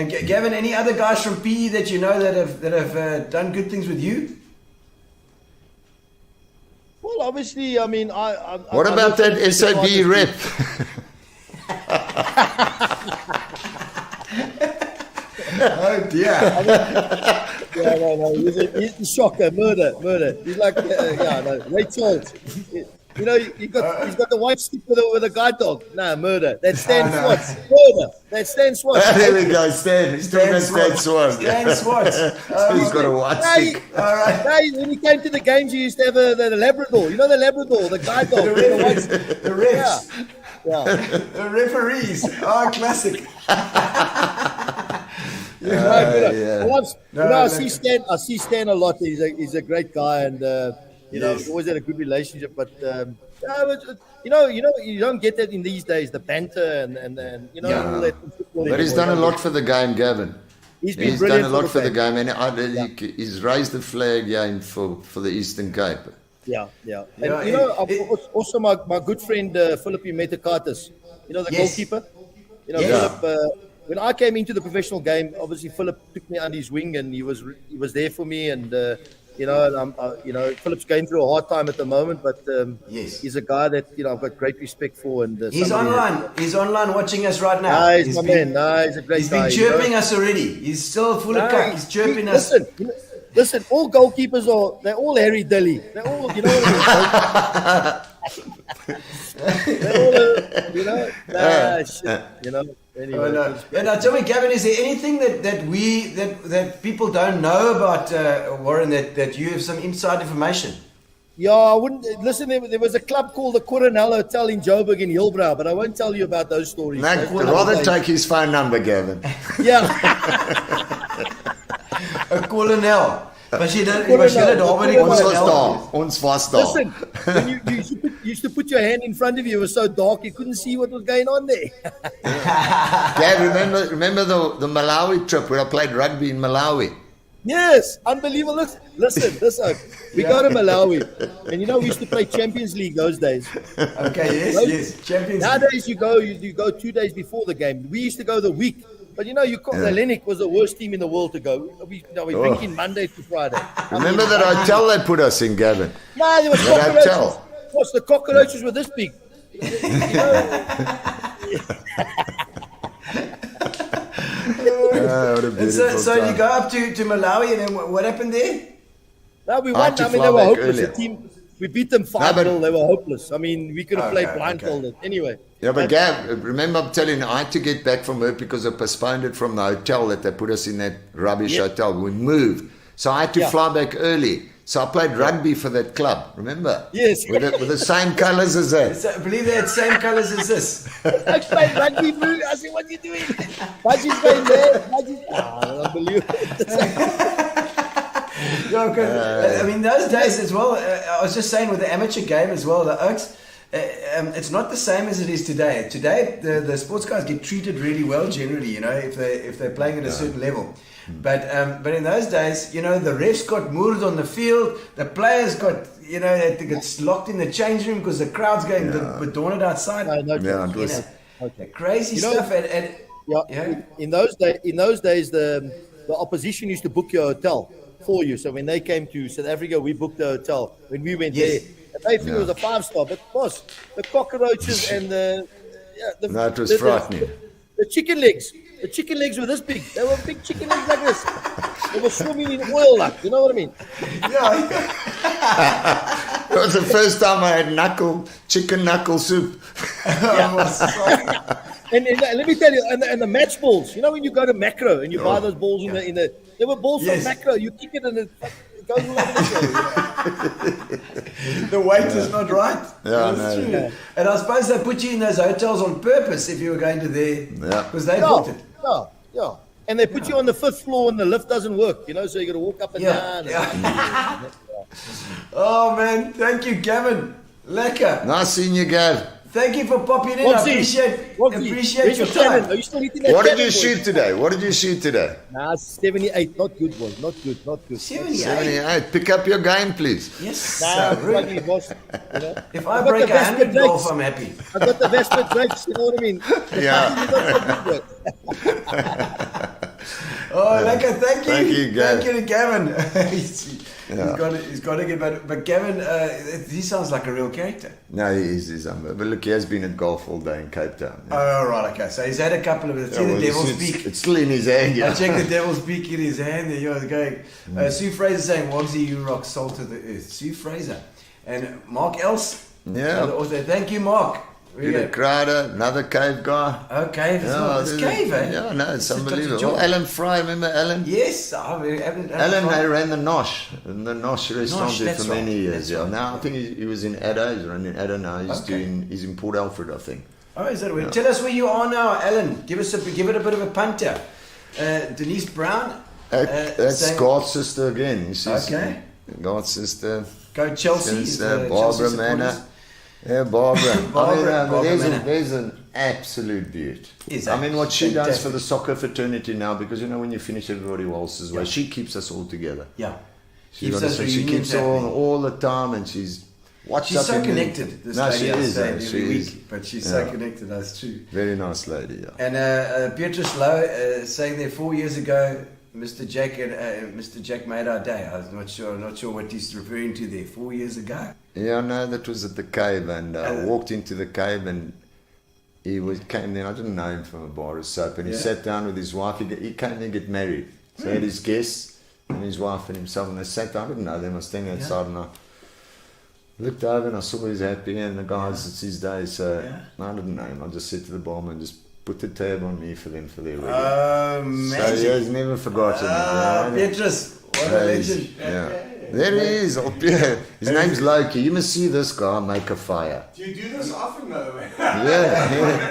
And Gavin, any other guys from PE that you know that have done good things with you? Well, obviously, I mean, What I about know that some SAB artists- rep? Oh dear. Yeah, no. He's a shocker, murder. He's like, Rachel. You know, he's got the white stick with a guide dog. Nah, murder. That's Stan Swart. Murder. That's Stan Swart. There we go, Stan. He's talking about Stan Swart. Stan Swart. He's got a white Hey, stick. All right. hey, when he came to the games, he used to have the Labrador. You know the Labrador, the guide dog. The refs. Yeah. The referees. Oh, classic. I see Stan a lot. He's a great guy, and we always had a good relationship. But you don't get that in these days. The banter and all that. But he's done a lot for the game, Gavin. He's been He's brilliant done a lot for the game, and he's raised the flag for the Eastern Cape. Yeah. Yeah, And also my good friend Philip Metakatis, the Yes. goalkeeper. Yes. Philip. When I came into the professional game, obviously Philip took me under his wing, and he was there for me. And Philip's going through a hard time at the moment, but Yes. he's a guy that I've got great respect for. And He's somebody- online. He's online watching us right now. Nah, he's my man. Nah, he's a great He's guy. been chirping us already. He's still full of cuck. He's chirping us. Listen, all goalkeepers they're all Harry Dilly. They're all, what I mean? They're all, shit, Anyway, Oh, no. And now tell me, Gavin, is there anything that people don't know about Warren that you have some inside information? Yeah, I wouldn't listen. There was a club called the Coronel Hotel in Joburg in Hillbrow, but I won't tell you about those stories. No, Those rather days. take his phone number, Gavin. Yeah, A kolonel. Was jy daar by die Ons was kolonel? daar. Ons was daar. listen. When you used to put your hand in front of you, it was so dark you couldn't see what was going on there. Gav, remember the Malawi trip where I played rugby in Malawi? Yes, unbelievable. Listen. We go to Malawi, and we used to play Champions League those days. Okay, yes. Champions League. Nowadays you go 2 days before the game. We used to go the week. But the Lennox was the worst team in the world to go. We drinking Monday to Friday. Remember that hotel they put us in, Gavin? No, there was That cockroaches. hotel. What's the cockroaches were this big? What a And beautiful so you time. go up to Malawi, and then what happened there? No, we I won. had to I mean, fly they were back hopeless. earlier. The team, we beat them 5-0. but- They were hopeless. I mean, we could have played Okay. blindfolded. Anyway. Yeah, but Gav, remember I'm telling you, I had to get back from work because I postponed it from the hotel that they put us in that rubbish hotel. We moved. So I had to fly back early. So I played rugby for that club, remember? Yes. With the same colours as that. So I believe they had same colours as this. I played rugby, bro. I said, what are you doing? Budgie's going there. Unbelievable. Yeah, 'cause, I mean, those days as well, I was just saying with the amateur game as well, the Oaks, it's not the same as it is today. Today, the sports guys get treated really well generally, if they're playing at a certain level. But in those days, the refs got moored on the field, the players got, they get locked in the change room because the crowd's going bedorned outside. No, Yeah, it was. The crazy stuff. In those days, the opposition used to book your hotel for you. So when they came to South Africa, we booked the hotel. When we went there, and they think it was a 5-star. But boss, the cockroaches and No, it was frightening. the chicken legs. The chicken legs were this big. They were big chicken legs like this. They were swimming in oil, like, you know what I mean? It was the first time I had chicken knuckle soup. And let me tell you, and the match balls. You know when you go to Macro and you buy those balls in the they were balls from Macro. You kick it and it goes all over the show. The weight is not right. Yeah, That's no. true. And I suppose they put you in those hotels on purpose if you were going to there. Yeah. Because they built it. Yeah. And they put you on the 5th floor and the lift doesn't work, you know, so you got to walk up and down. Oh, man. Thank you, Gavin. Lekker. Nice seeing you, Gav. Thank you for popping in. I appreciate your time. Are you still eating that What did cannon, you shoot today? Nah, 78. Not good, boy. Not good. 78. 78. Pick up your game, please. Yes. Nah, Rude. bloody boss. You know? If I break the 100 Vespa golf, Drakes. I'm happy. I got the Vespa Drakes, you know what I mean? Yeah. Oh, lekker. Thank you. Thank you, Gav. Thank you to Gavin. He's got to get better. But Gavin, he sounds like a real character. No, he is. But look, he has been at golf all day in Cape Town. Oh, right, okay. So he's had a couple of it. See the devil's beak. It's still in his hand. I checked the devil's beak in his hand. There you're going. Sue Fraser saying, Wogsy, you rock salt to the earth. Sue Fraser. And Mark Else. Yeah. Also, thank you, Mark. Peter Crowder, another cave guy. Okay, it's cave, eh? Yeah, no, it's unbelievable. Dr. John. Alan Fry, remember Alan? Yes, Alan ran the Nosh restaurant there for many years. Yeah. Now I think he was in Adda. He's running Adda now. He's in Port Alfred, I think. Oh, is that right? Tell us where you are now, Alan. Give it a bit of a punter. Denise Brown. That's Garth's sister again. Okay. Garth's sister. Go Chelsea. Barbara Manor. Yeah, Barbara. Manor. There's an absolute beaut. I mean, what she does for the soccer fraternity now, because, you know, when you finish, everybody waltzes away. She keeps us all together. Yeah. She keeps all the time, and she's so connected. This lady, she is. every week, but she's so connected. That's true. Very nice lady. Yeah. And Beatrice Lowe saying there 4 years ago, Mr. Jack made our day. I was not sure what he's referring to there. 4 years ago. Yeah, no, that was at the cave, and I walked into the cave, and he came there. I didn't know him from a bar of soap, and he sat down with his wife. He came there to get married, so he had his guests and his wife and himself, and they sat down. I didn't know them. I was standing outside, and I looked over and I saw he was happy, and the guys, it's his day, so I didn't know him. I just said to the barman, just put the tab on me for them for their wedding. Oh, magic. So he has never forgotten it. Beatrice, what a legend. Yeah. There he is. His name's Loki. You must see this guy make a fire. Do you do this often, by the way? Yeah.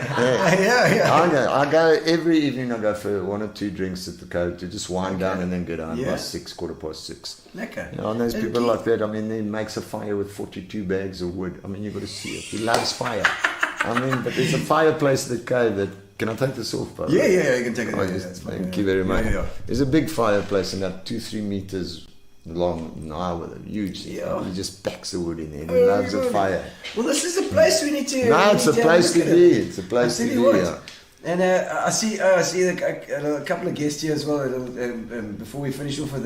I go every evening. I go for 1 or 2 drinks at the cove to just wind down and then get home by 6, 6:15. Lekker. You know, and there's people like that. I mean, he makes a fire with 42 bags of wood. I mean, you've got to see it. He loves fire. I mean, but there's a fireplace at the cave that. Can I take this off, by the way? Yeah, you can take it. Thank you very much. Yeah. There's a big fireplace, about 2-3 meters long now with a huge thing. He just packs the wood in there and he loves a fire. Well, this is a place we need to. No, it's a place to be. It's a place to be. Yeah. And I see a couple of guests here as well. Before we finish off with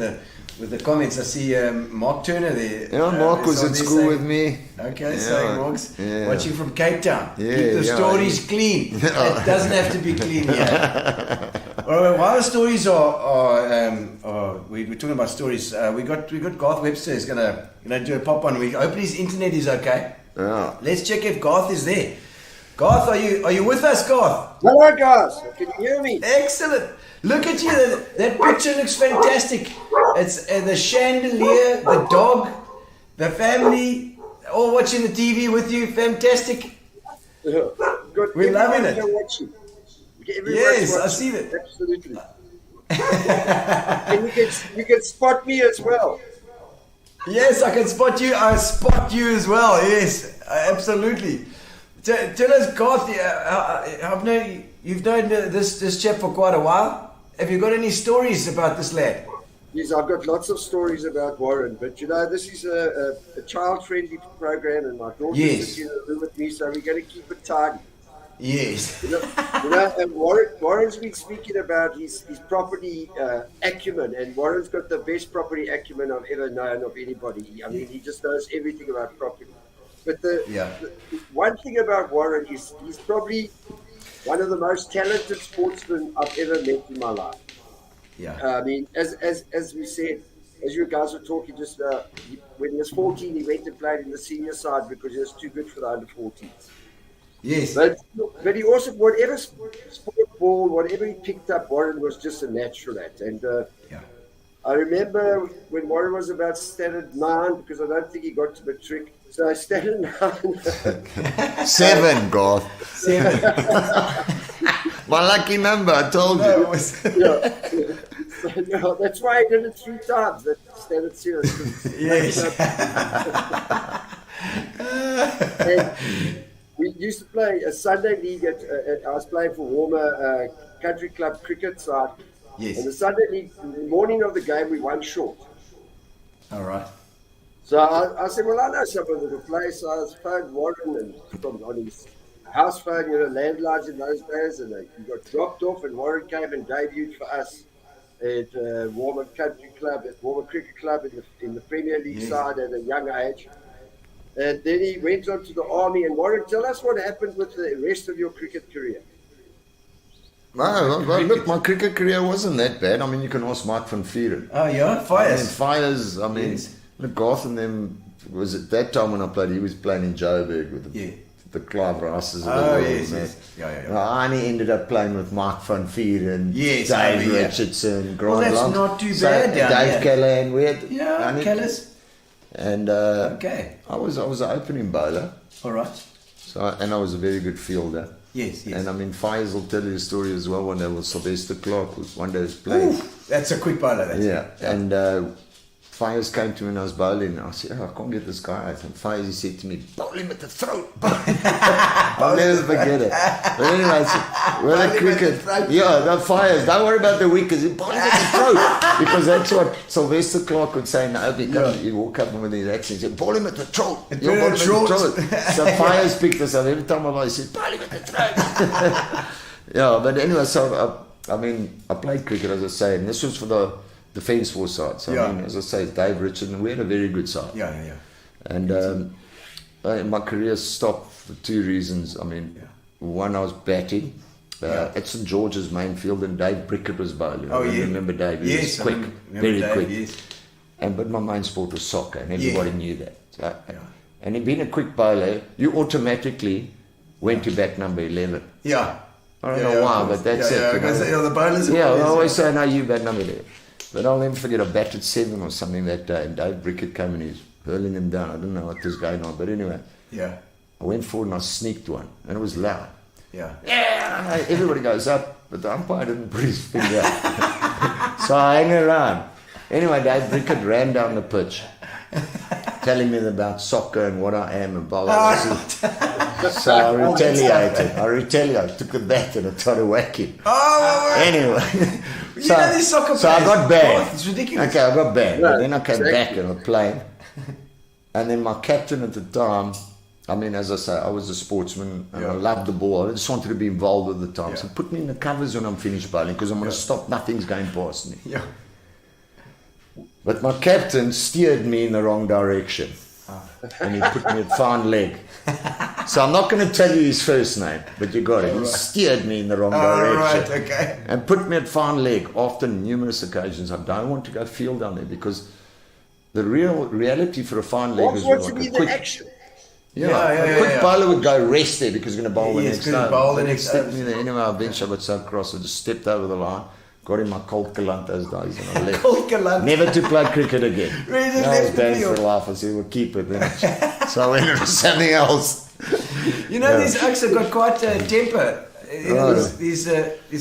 the comments, I see Mark Turner there. Yeah, Mark was at school with me. Okay, so Mark's watching from Cape Town. Keep the stories clean. It doesn't have to be clean here. While the stories we're talking about stories. We got Garth Webster is gonna do a pop on. We hope his internet is okay. Yeah. Let's check if Garth is there. Garth, are you with us, Garth? Hello, guys. Can you hear me? Excellent. Look at you. That picture looks fantastic. It's the chandelier, the dog, the family, all watching the TV with you. Fantastic. Good. We're loving it. Watching. Yes, I see that. Absolutely. And you can spot me as well. Yes, I can spot you. I spot you as well. Yes, absolutely. Tell us, Garth, you've known this chap for quite a while. Have you got any stories about this lad? Yes, I've got lots of stories about Warren, but this is a child-friendly program, and my daughter is in the room with me, so we're going to keep it tidy. Yes. And Warren's been speaking about his property acumen, and Warren's got the best property acumen I've ever known of anybody. I mean, he just knows everything about property. But the one thing about Warren is he's probably one of the most talented sportsmen I've ever met in my life. Yeah. I mean, as we said, as you guys were talking just when he was 14, he went and played in the senior side because he was too good for the under 14s. Yes. But he also, whatever sport ball, whatever he picked up, Warren was just a natural at. And I remember when Warren was about standard 9, because I don't think he got to matric. So I standard 9. 7, Garth. 7. My lucky number, I told you. So, that's why I did it 3 times. That standard 0. Yes. And we used to play a Sunday league I was playing for Warmer Country Club cricket side. Yes. And the Sunday league, the morning of the game, we won short. All right. So I said, well, I know someone that will play. So I phoned Warren and from on his house phone, landlines in those days, and he got dropped off, and Warren came and debuted for us at Warmer Country Club, at Warmer Cricket Club in the Premier League side at a young age. And then he went on to the army. And Warren, tell us what happened with the rest of your cricket career. No, look, my cricket career wasn't that bad. I mean, you can ask Mike van Vieren. Oh, yeah? Fires. Fires, I mean, look, Garth and them, was at that time when I played, he was playing in Joburg with the Clive Rices of the world. Yes. Yeah. I only ended up playing with Mike van Vieren, Yes, Dave Richardson, Grant that's Long. not too bad down Dave here. Callahan, we had... Callis. And Okay. I was an opening bowler. All right. And I was a very good fielder. Yes. And I mean, Fires will tell you a story as well. One day was Sylvester Clark, one day was playing. That's a quick bowler. And Fires came to me and I was bowling. And I said, I can't get this guy out. And Fires, he said to me, bowl him at the throat. I'll never forget it. But anyway, I said, well, the cricket. Fires, don't worry about the wickets. Bowl him at the throat. Because that's what Sylvester Clark would say now. He'd walk up with his accent and say, bowl him at the throat. You'll bowl him at the throat. So Fires picked us up. Every time I bowled, he said, bowl him at the throat. But anyway, so I played cricket, as I say, and this was for the Defence Force side. So I mean, as I say, Dave Richardson, we had a very good side. Yeah. And my career stopped for 2 reasons. I mean, one, I was batting at St George's main field, and Dave Brickett was bowling. I remember Dave. He was quick, very quick. Yes. But my main sport was soccer, and everybody knew that. So, and in being a quick bowler, you automatically went to bat number 11. Yeah. I don't know why, but that's it. The bowlers. I always say, no, you bat number 11. But I'll never forget, I batted 7 or something that day, and Dave Brickett came and he's hurling them down. I don't know what was going on, but anyway. Yeah. I went forward and I sneaked one, and it was loud. Yeah. Everybody goes up, but the umpire didn't put his finger up. So I hang around. Anyway, Dave Brickett ran down the pitch, telling me about soccer and what I am and blah, blah, blah. So I retaliated. Took the bat and I tried to whack him. Anyway. So I got banned. It's ridiculous. Okay, I got banned. But then I came back and I played. And then my captain at the time, I mean, as I say, I was a sportsman and I loved the ball. I just wanted to be involved at the time. So put me in the covers when I'm finished bowling because I'm going to stop. Nothing's going past me. Yeah. But my captain steered me in the wrong direction. And he put me at fine leg. So I'm not going to tell you his first name, but you got it. He steered me in the wrong direction. Right, okay. And put me at fine leg after numerous occasions. I don't want to go field down there because the reality for a fine leg is like a quick action. A quick bowler would go rest there because he's going to bowl the next over. Anyway, eventually I got so cross, I just stepped over the line. Got in my Colt Galant those days and I left. Never to play cricket again. I was banned for life. I said, we'll keep it then. So I went into something else. These Oaks have got quite a temper. These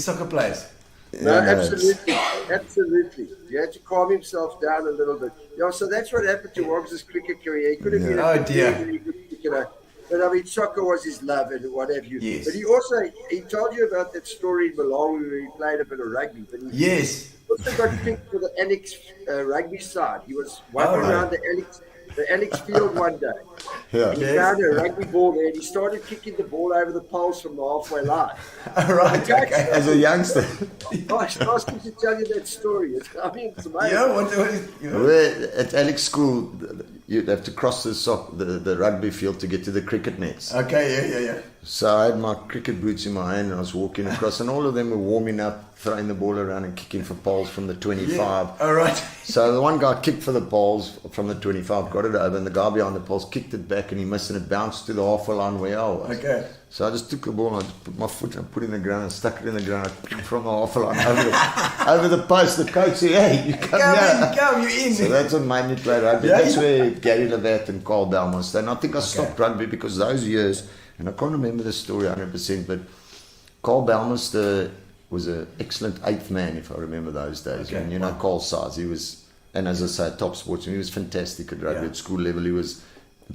soccer players. No, absolutely. You had to calm himself down a little bit. So that's what happened to Woggs' cricket career. He could have been a very good cricketer. But I mean, soccer was his love and what have you. Yes. But he told you about that story in Malawi where he played a bit of rugby. But he also got picked for the Alex rugby side. He was wandering around the Alex field one day. Yeah. He found a rugby ball there and he started kicking the ball over the poles from the halfway line. Right, okay. As a youngster. Gosh, ask me to tell you that story. It's amazing. Yeah, Where at Alex school, you'd have to cross the rugby field to get to the cricket nets. Okay, yeah. So I had my cricket boots in my hand and I was walking across, and all of them were warming up, throwing the ball around and kicking for poles from the 25. Yeah. All right. So the one guy kicked for the poles from the 25, got it over, and the guy behind the poles kicked it back and he missed, and it bounced to the halfway line where I was. Okay. So I just took the ball and I just put my foot and put it in the ground and stuck it in the ground from the halfway line over the post. The coach said, "Hey, you come here. Come, you're in. So that's what made me play rugby. Yeah, That's yeah. where Gary Levat and Carl Bellman stayed. And I think I stopped rugby because those years, and I can't remember the story 100%, but Carl Bellman was an excellent eighth man, if I remember those days. Okay. And you know, Carl's size, he was, and as I say, top sportsman, he was fantastic at rugby at school level. He was,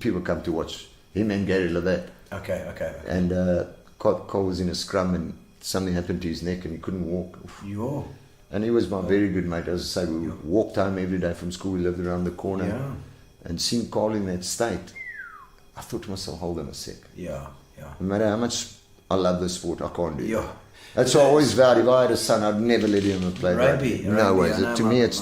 people come to watch him and Gary Levat. Okay. And Carl was in a scrum and something happened to his neck and he couldn't walk. Yo. And he was my very good mate. As I say, we walked home every day from school. We lived around the corner. Yeah. And seeing Carl in that state, I thought to myself, hold on a sec. Yeah. No matter how much I love the sport, I can't do it. Yeah. That's why I always vowed, if I had a son, I'd never let him play rugby. No Rugby, way. I know, To me, it's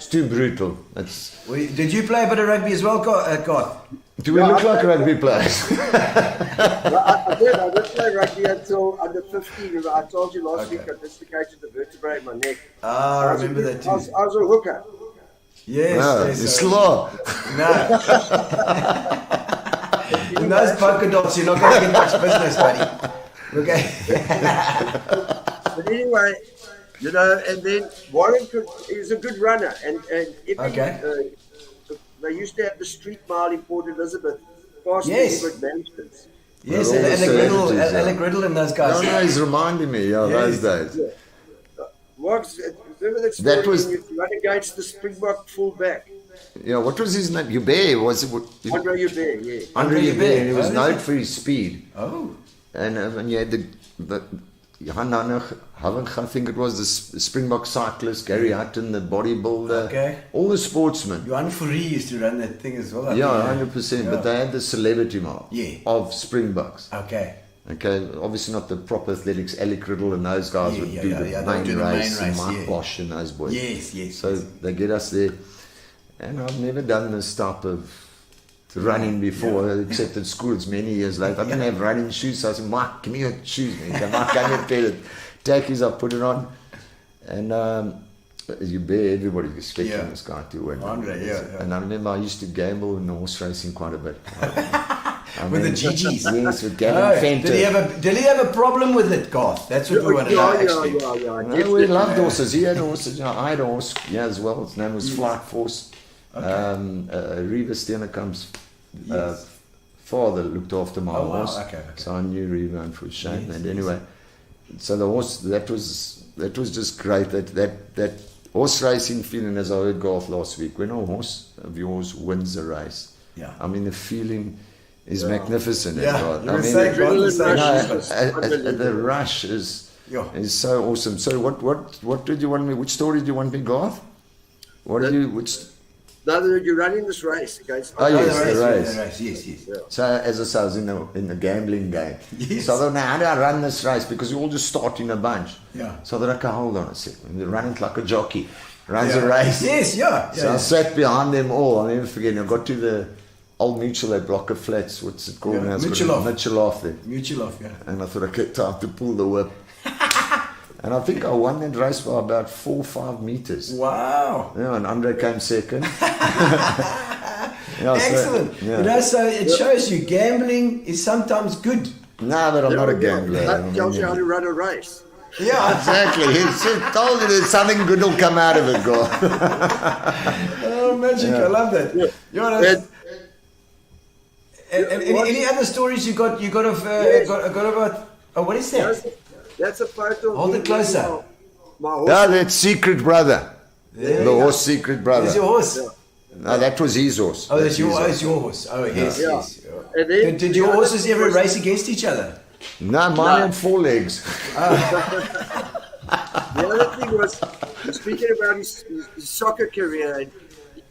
too brutal. Did you play a bit of rugby as well, Garth? Do we look like rugby players? I did play rugby until under 15. I told you last week I dislocated the vertebrae in my neck. Ah, I remember that too. I was a hooker. Yes. No, yes, it's slow. No. In those polka dots, you're not going to get much business, buddy. Okay. But anyway, you know, and then Warren is a good runner. And every, they used to have the street mile in Port Elizabeth, past the Edward Mansions. Yes, Well, Alec Riddle and those guys. No, he's reminding me, those days. Yeah. Remember that story That was- when you run against the Springbok fullback? Yeah, what was his name? Hubert, was it? Andre Hubert, yeah. Andre Hubert. Hubert, and he was Oh, known is for his speed. Oh. And you had the I think it was the Springbok cyclist, Gary Hutton, the bodybuilder, Okay. all the sportsmen. Johan Fourie used to run that thing as well. I Yeah, think. 100%. Yeah. But they had the celebrity mark of Springboks. Okay. Okay, obviously not the proper athletics. Alec Riddle and those guys would do the main race, and Mike Bosch and those boys. Yes. So they get us there. And I've never done this type of running before, except at school. It's many years later. I didn't have running shoes, so I said, "Mike, give me your shoes, man. Mike, give me a pair of tackies." I put it on. And you bear, everybody's expecting this guy to win. Andre, And I remember I used to gamble in horse racing quite a bit. With the GGs. Yes, with Gavin Fenter. Did he have a problem with it, Garth? That's what we want to know, actually. No, we loved horses. He had horses. I had a horse, as well. His name was Flight Force. Reva Steenekam's father looked after my horse. Okay. So I knew Reva and for shame. And anyway, so the horse, that was just great. That horse racing feeling, as I heard Garth last week, when a horse of yours wins a race. Yeah. I mean, the feeling is magnificent. Yeah, God. you I were mean, saying, the rush is so awesome. So what did you want me? Which story do you want me, Garth? No, you're running this race against. Oh yes, the race. Yes. Yeah. So as I say, I was in the gambling game. Yes. So I thought, now how do I run this race? Because you all just start in a bunch. Yeah. So I thought, okay, hold on a second. They're running like a jockey. Runs a race. Yes, So I sat behind them all. I'll never forget. I got to the Old Mutual, that block of flats. What's it called now? Mitchell there. Mutual, And I thought, okay, time to pull the whip. And I think I won that race by about 4 or 5 meters. Wow. Yeah, and Andre came second. Excellent. So it shows you gambling is sometimes good. No, but I'm not a gambler. That tells you how to run a race. Yeah, exactly. He told you that something good will come out of it, God. Oh, magic. I love that. Yeah. Any other stories you got about... Oh, what is that? That's a photo. Hold it closer. My horse. No, that's Secret Brother. The horse Secret Brother. Is your horse? No, that was his horse. Oh, that's your horse. Oh, yes. And then, Did your horses ever race against each other? No, mine had 4 legs. The other thing was, speaking about his soccer career,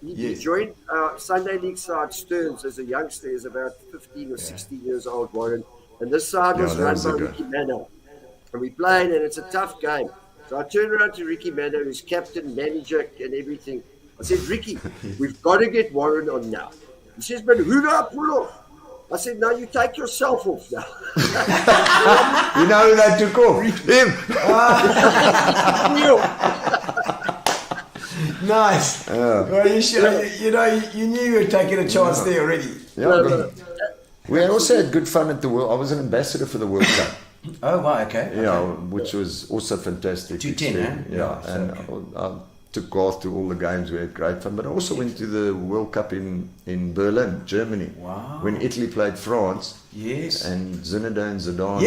He joined Sunday League side Stearns as a youngster. He's about 15 or 16 years old, Warren. And this side was run by Ricky Manor. And we played, and it's a tough game. So I turned around to Ricky Manor, who's captain, manager, and everything. I said, Ricky, we've got to get Warren on now. He says, but who do I pull off? I said, no, you take yourself off now. You know who they took off? Him. Nice. Well, you knew you were taking a chance there already. Yeah, we also had good fun at the World. I was an ambassador for the World Cup. Oh, wow, okay. Yeah, which was also fantastic. 210, Yeah, and I took Garth to all the games. We had great fun. But I also went to the World Cup in Berlin, Germany. Wow. When Italy played France. Yes. And Zinedine Zidane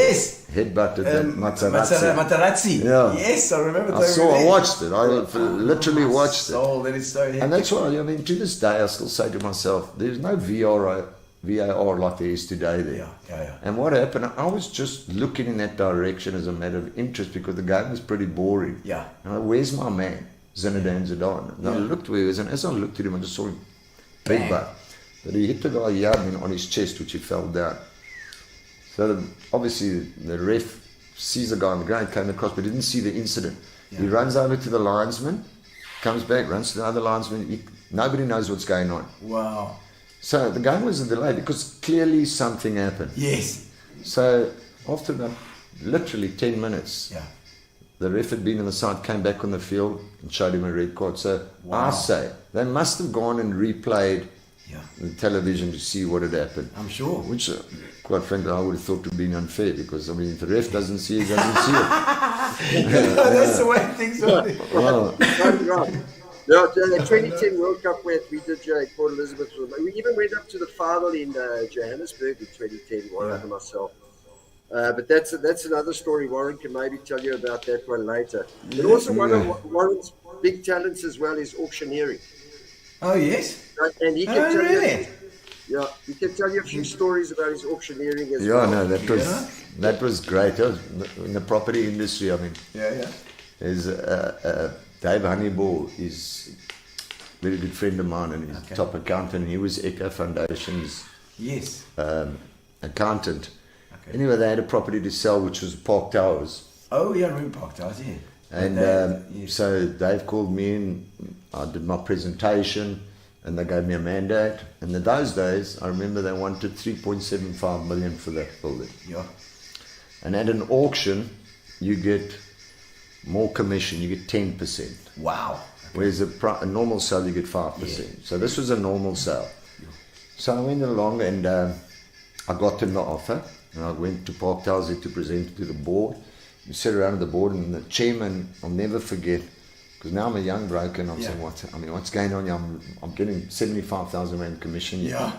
headbutted Materazzi. Yeah. Yes, I remember that. I watched it. I literally watched it. That is so hectic. And that's why, I mean, to this day, I still say to myself, there's no VAR like there is today there. Yeah. And what happened, I was just looking in that direction as a matter of interest because the game was pretty boring. Yeah. And where's my man, Zinedine Zidane? And I looked where he was, and as I looked at him, I just saw him big butt. But he hit the guy on his chest, which he fell down. So obviously the ref sees the guy on the ground, came across, but didn't see the incident. Yeah. He runs over to the linesman, comes back, runs to the other linesman. Nobody knows what's going on. Wow. So the game was a delay because clearly something happened. Yes. So after about literally 10 minutes, the ref had been on the side, came back on the field and showed him a red card. So I say they must have gone and replayed the television to see what had happened. I'm sure. Which, quite frankly, I would have thought would have been unfair because, I mean, if the ref doesn't see it, he doesn't see it. That's the way things are. Right. Yeah, the 2010 World Cup where we did Port Elizabeth. We even went up to the final in Johannesburg in 2010, Warren and myself. But that's another story. Warren can maybe tell you about that one later. But also one of Warren's big talents as well is auctioneering. Oh, yes? And he can tell you. Yeah, he can tell you a few stories about his auctioneering as well. Yeah, no, that was great. That was in the property industry, I mean. There's Dave Honeyball is a very good friend of mine and he's top accountant, and he was Echo Foundation's accountant. Okay. Anyway, they had a property to sell which was Park Towers. Oh yeah, I remember Park Towers, yeah. And so Dave called me in, I did my presentation and they gave me a mandate. And in those days, I remember they wanted 3.75 million for that building. Yeah. And at an auction, you get more commission, you get 10%. Wow. Okay. Whereas a normal sale, you get 5%. Yeah. So this was a normal sale. Yeah. So I went along and I got them the offer. And I went to Park Towers to present it to the board. We sat around at the board and the chairman, I'll never forget, because now I'm a young broker and I'm saying, what's going on? I'm getting 75,000 Rand commission. Yeah.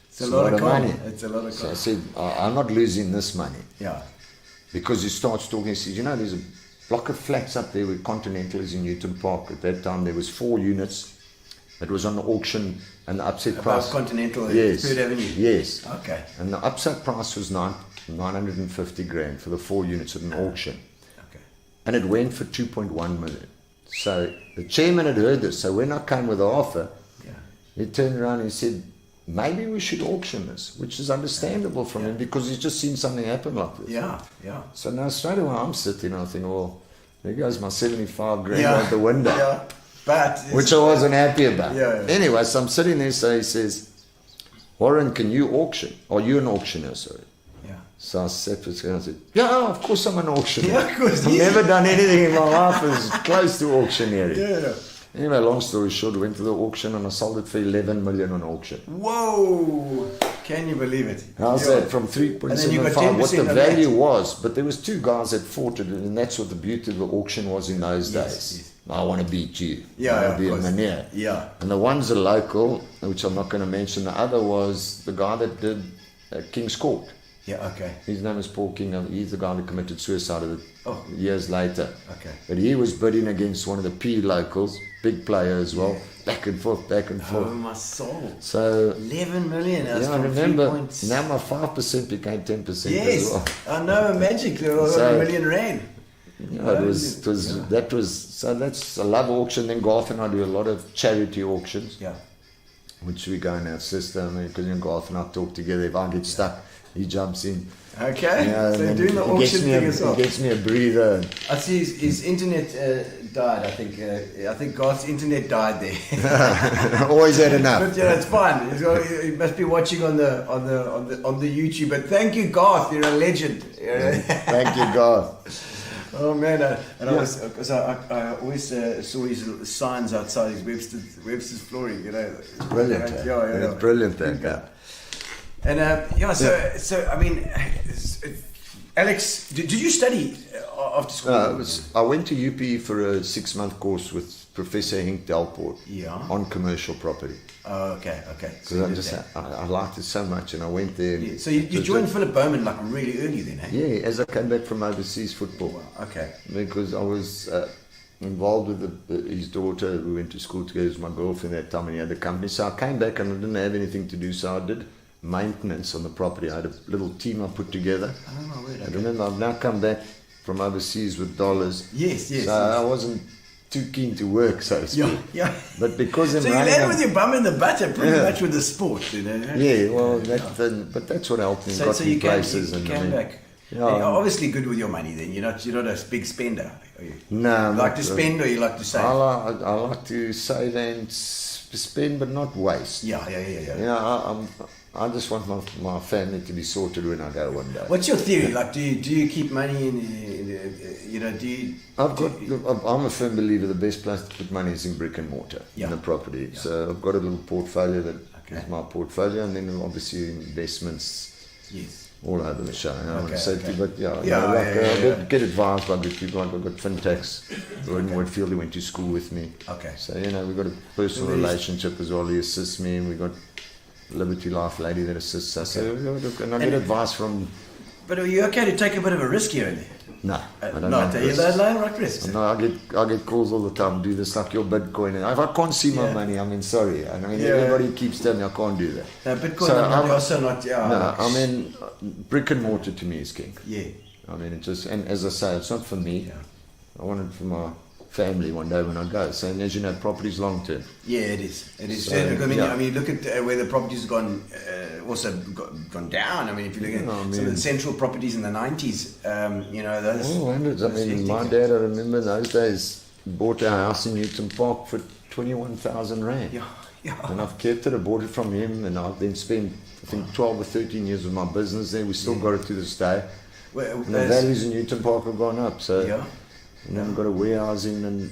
It's a lot of money. It's a lot of So I said, I'm not losing this money. Yeah. Because he starts talking, he says, there's a block of flats up there with Continental is in Newton Park. At that time, there was 4 units. It was on the auction, and the upset price. Continental, yes, Third Avenue. Yes. Okay. And the upset price was 950 grand for the 4 units at an auction. Okay. And it went for 2.1 million. So the chairman had heard this. So when I came with the offer, he turned around and he said, maybe we should auction this, which is understandable from him because he's just seen something happen like this. Yeah. So now straight away I'm sitting and I think, well, there goes my 75 grand out the window. Yeah. But which I wasn't happy about. Yeah. Anyway, so I'm sitting there, so he says, Warren, can you auction? Are you an auctioneer, sorry? Yeah. So I sat with him and I said, yeah, of course I'm an auctioneer. Yeah, of course. I've never done anything in my life as close to auctioneering. Yeah. Anyway, long story short, went to the auction and I sold it for 11 million on auction. Whoa! Can you believe it? How's that? From 3.75, what the value was. But there was 2 guys that fought it, and that's what the beauty of the auction was in those days. Yes. I want to beat you. Yeah, I want to be a manier. Yeah. And the one's a local, which I'm not going to mention. The other was the guy that did King's Court. Yeah, okay. His name is Paul King. He's the guy that committed suicide years later. Okay. But he was bidding against one of the P locals, big player as well, back and forth. Oh, my soul. So 11 million. I remember. Now my 5% became 10% yes, as well. I know, magic. There was a million rand. It was I love auction. Then Garth and I do a lot of charity auctions. Yeah. Which we go in our system, because Garth and I talk together. If I get stuck, he jumps in. Okay. Yeah, So you're doing the auction thing as well. He gets me a breather. I see his internet died. I think Garth's internet died there. Always had enough. But yeah, it's fine. He must be watching on the YouTube. But thank you, Garth. You're a legend. Thank you, Garth. Oh man, I always saw his little signs outside his Webster's flooring. It's brilliant. It's brilliant. That. And so I mean, Alex, did you study after school? I went to UP for a 6-month course with Professor Henk Delpoort on commercial property. Oh, okay. Because I liked it so much, and I went there. Yeah. So you joined Philip Bowman like really early then, eh? Yeah, as I came back from overseas football. Wow. Okay. Because I was involved with his daughter. We went to school together with my girlfriend at that time, and he had the company. So I came back and I didn't have anything to do, so I did maintenance on the property. I had a little team I put together. Oh, right, okay. I remember I've now come back from overseas with dollars. Yes. So I wasn't too keen to work, so to speak. Yeah. But because so you land with your bum in the butter pretty much with the sport, Yeah, well, but that's what helped me. So you places you came back. Yeah, you're obviously good with your money then. You're not a big spender. Are you? No. You like to spend or you like to save? I like to save and spend, but not waste. Yeah. I just want my family to be sorted when I go one day. What's your theory? Like, do you keep money in do you? I'm a firm believer the best place to put money is in brick and mortar, in the property. Yeah. So I've got a little portfolio that is my portfolio, and then obviously investments all over the show. But I did get advice by good people. I've got Fintex who in Whitfield, who went to school with me. Okay. So we've got a personal relationship as well. He assists me, and we've got Liberty Life lady that assists us. Okay. And I get advice from. But are you okay to take a bit of a risk here and there? No, I don't not. You don't like risks. No, I get calls all the time. Do this like your Bitcoin, and if I can't see my money, sorry. Everybody keeps telling me I can't do that. No, Bitcoin. So I'm also not. Brick and mortar to me is king. Yeah. It just, and as I say, it's not for me. Yeah. I want it for my family one day when I go. So, and as you know, property's long term. Yeah, it is. So, look at where the property's gone. Also gone down. If you look at some of the central properties in the 90s, those. Hundreds. My dad, I remember those days, bought a house in Newton Park for 21,000 rand. Yeah. And I've kept it. I bought it from him, and I've then spent, I think, 12 or 13 years with my business there. We still got it to this day. And the values in Newton Park have gone up. So. Yeah. And then we've got a warehousing, and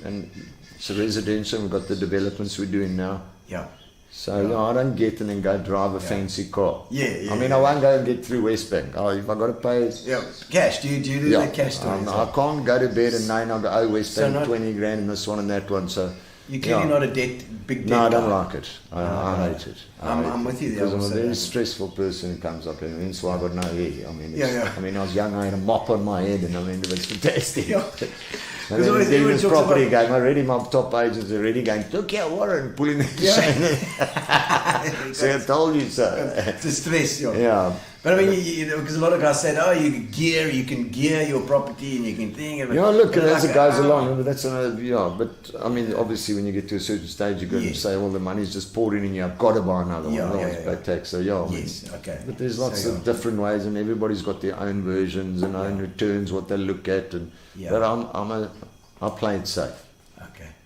and it's a residential. We've got the developments we're doing now. Yeah. So I don't get and then go drive a fancy car. Yeah. I won't go and get through Westbank. If I got to pay. Yeah. Cash. Do you do the cash? I can't go to bed and I go, Westbank 20 grand and this one and that one. So. You're clearly not a big debt. No, I don't like it. I hate it. I'm with you there. Because I'm a very stressful person who comes up, and that's why I got no hair. I was young, I had a mop on my head, and it was fantastic. And then this property game, already my top agents are already going, look here, Warren, pulling the chain. So I told you so. It's a stress, yeah. But because a lot of guys said, you can gear your property and you can think of it. Look, as it goes along, but that's another, but obviously when you get to a certain stage, you got to say, well, the money's just pouring in, I've got to buy another one. Pay tax. So but there's lots of different ways, and everybody's got their own versions and own returns, what they look at, and but I play it safe.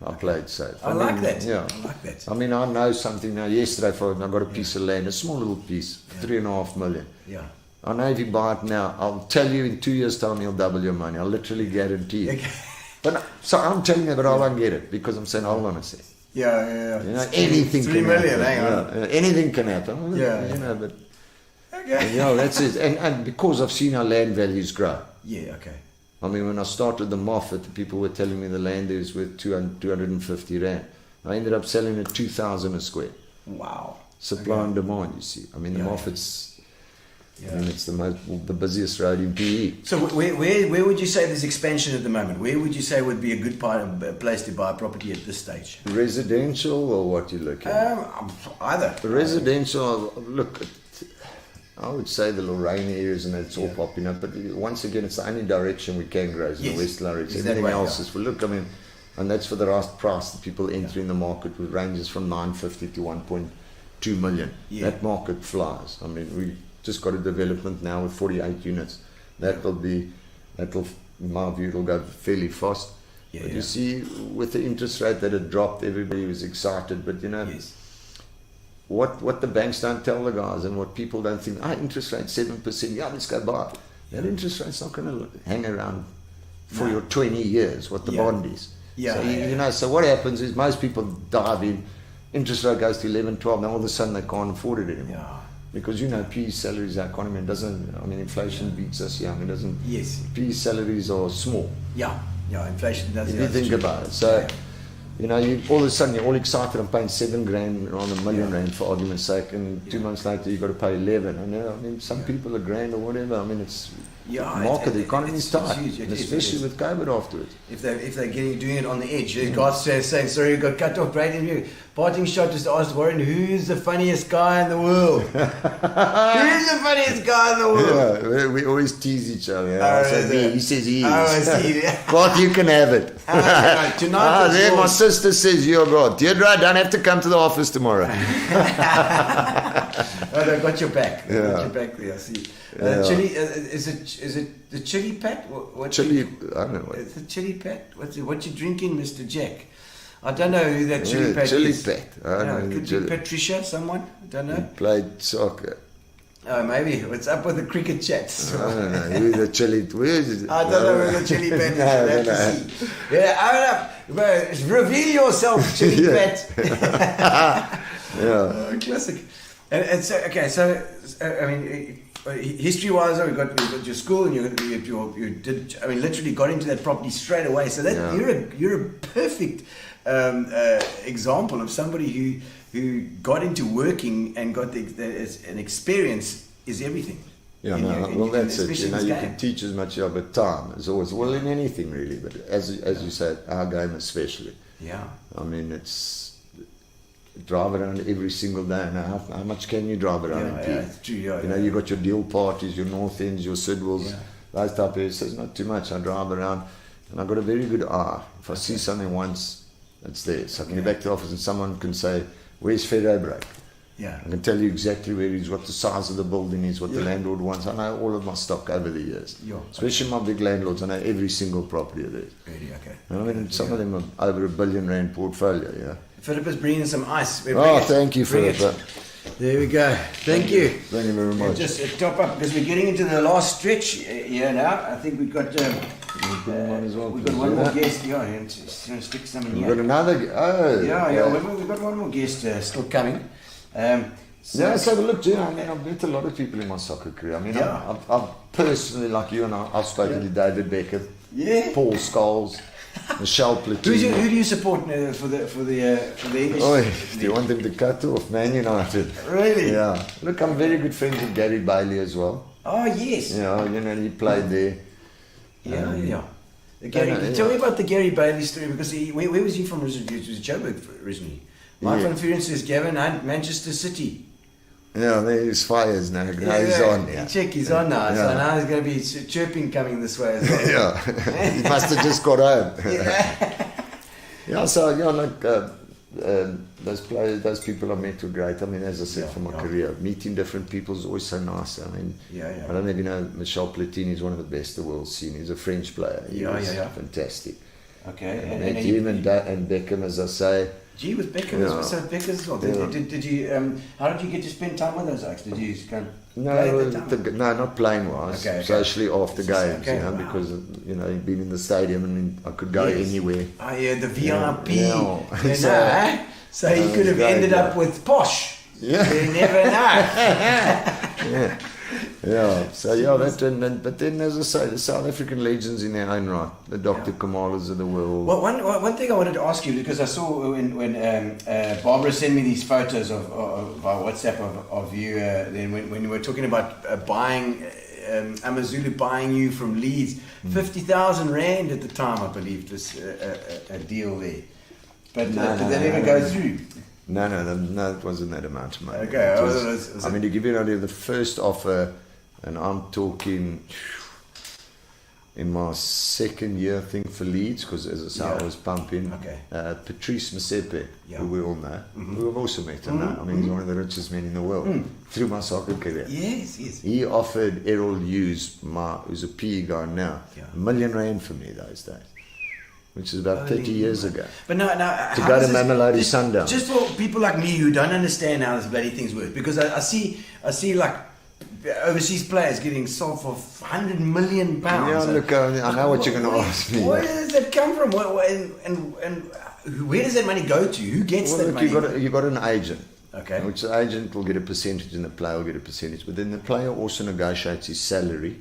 I played safe. I like that. Yeah. I like that. I know something now. Yesterday, I got a piece of land, a small little piece, 3.5 million. Yeah. I know if you buy it now, I'll tell you in 2 years' time you'll double your money. I'll literally guarantee it. But so I'm telling you, but I won't get it because I'm saying, hold on a second. Yeah. Anything 3 can million, happen. Anything can happen. But that's it. And because I've seen our land values grow. Yeah. Okay. When I started the Moffat, the people were telling me the land is worth 250 rand. I ended up selling it 2,000 a square. Wow. Supply and demand, you see. The Moffat's, it's the busiest road in PE. So where would you say there's expansion at the moment? Where would you say would be a good place to buy a property at this stage? Residential or what you look at? Either. Residential, look, I would say the Lorraine areas and that's all popping up. But once again, it's the only direction we can grow is the West Lorraine. Everything else is for look. I mean, and that's for the last price that people enter in the market, which ranges from 950 to 1.2 million. That market flies. I mean, we just got a development now with 48 units. That'll in my view, it'll go fairly fast. But you see, with the interest rate that had dropped, everybody was excited. But you know, what the banks don't tell the guys, and what people don't think, interest rate 7%, let's go buy. That interest rate's not going to hang around for your 20 years, what the bond is. You know, so what happens is most people dive in, interest rate goes to 11, 12, and all of a sudden they can't afford it anymore. Because you know, PE salaries, our economy inflation beats us young. It doesn't. PE salaries are small. Inflation does. If you think about it, so you know, all of a sudden you're all excited. I'm paying $7,000 on $1 million for argument's sake, and 2 months later you've got to pay 11. And I mean, some people are grand or whatever. I mean, it's the market, the economy is tight, and especially with COVID afterwards. If they're doing it on the edge, Garth says, saying, sorry, you got cut off. Great interview. Parting shot just asked Warren, who's the funniest guy in the world? Who's the funniest guy in the world? Yeah, we always tease each other. He says he is. God, you can have it. Tonight there my sister says you're God. Deirdre, I don't have to come to the office tomorrow. They got your back. They got your back there, I see. Chili, is it the chili pat? Chili, I don't know what. It's the chili pat? What you drinking, Mr. Jack? I don't know who that chili pat chili is. Pat. Could be Patricia, someone? I don't know. He played soccer. Oh, maybe. What's up with the cricket chats? I don't know. Who's the chili? Where is it? I don't know who the chili pat is. I don't know. Reveal yourself, chili pat. Classic. And so, okay, so I mean, history-wise, we got your school, and you did. I mean, literally got into that property straight away. So that you're a perfect example of somebody who got into working and got an experience is everything. That's it. You know, you can teach as much but time is always in anything really. But as you said, our game especially. I mean, it's. Drive around every single day. Now, how much can you drive around in PE? It's true, you know, you got your deal parties, your North Ends, your Sidwells, those type of areas. So it's not too much. I drive around, and I've got a very good eye. If I see something once, it's there. So I can get back to the office, and someone can say, "Where's Ferro Brake?" I can tell you exactly where it is, what the size of the building is, what the landlord wants. I know all of my stock over the years. Especially my big landlords. I know every single property of theirs. Really, okay. I mean, some of them are over $1 billion portfolio. Philip is bringing some ice. Thank you, Philip. There we go. Thank you. Thank you very much. Just top up because we're getting into the last stretch here now. I think we've got we've got one more guest. And stick some in here. We've got another. We've got one more guest still coming. So look, Gino, I mean, I've met a lot of people in my soccer career. I mean, I've personally, like you and I've spoken to David Becker, Paul Scholes, Michelle Platini. Who do you support for the English? Do you want them to cut off? Man United. Really? Yeah. Look, I'm very good friends with Gary Bailey as well. Oh yes. He played there. Tell me about the Gary Bailey story because where was he from? He was Joburg originally. My conference is Gavin Hunt, Manchester City. There's fires now. He's on. Check, he's on now. So now he's going to be chirping coming this way as well. He must have just got home. Those players, those people I met were great. I mean, as I said, for my career, meeting different people is always so nice. I mean, I don't know if you know, Michel Platini is one of the best the world's seen. He's a French player. He was fantastic. Okay. I met him and Beckham, as I say. Gee, with Beckham, so Beckham as well. Did you? How did you get to spend time with those guys? Did you play at the time? No, not playing wise. Socially after games, because he'd been in the stadium and I could go anywhere. Oh yeah, the VIP. So he could have ended up with Posh. You never know. But then, as I say, the South African legends in their own right, the Dr. Kamalas of the world. Well, one thing I wanted to ask you, because I saw when Barbara sent me these photos of via WhatsApp of you, then when you were talking about buying, Amazulu buying you from Leeds, 50,000 Rand at the time, I believe, was a deal there. But did that ever go through? No, it wasn't that amount of money. Okay, It was, I mean, to give you an idea, the first offer, and I'm talking in my second year, I think, for Leeds, because as I said, I was pumping. Okay. Patrice Masepe, who we all know, who have also met him now. I mean, he's one of the richest men in the world through my soccer career. Yes. He offered Errol Hughes, who's a PE guy now, £1 million for me those days, which is about 30 years ago. But no, To go to Mamelodi Sundowns. Just for people like me who don't understand how this bloody things work, because I see like overseas players getting sold for £100 million. Yeah, look, I know what you're going to ask me. Where does that come from? And where does that money go to? Who gets that money? You got an agent. Okay. Which the agent will get a percentage and the player will get a percentage. But then the player also negotiates his salary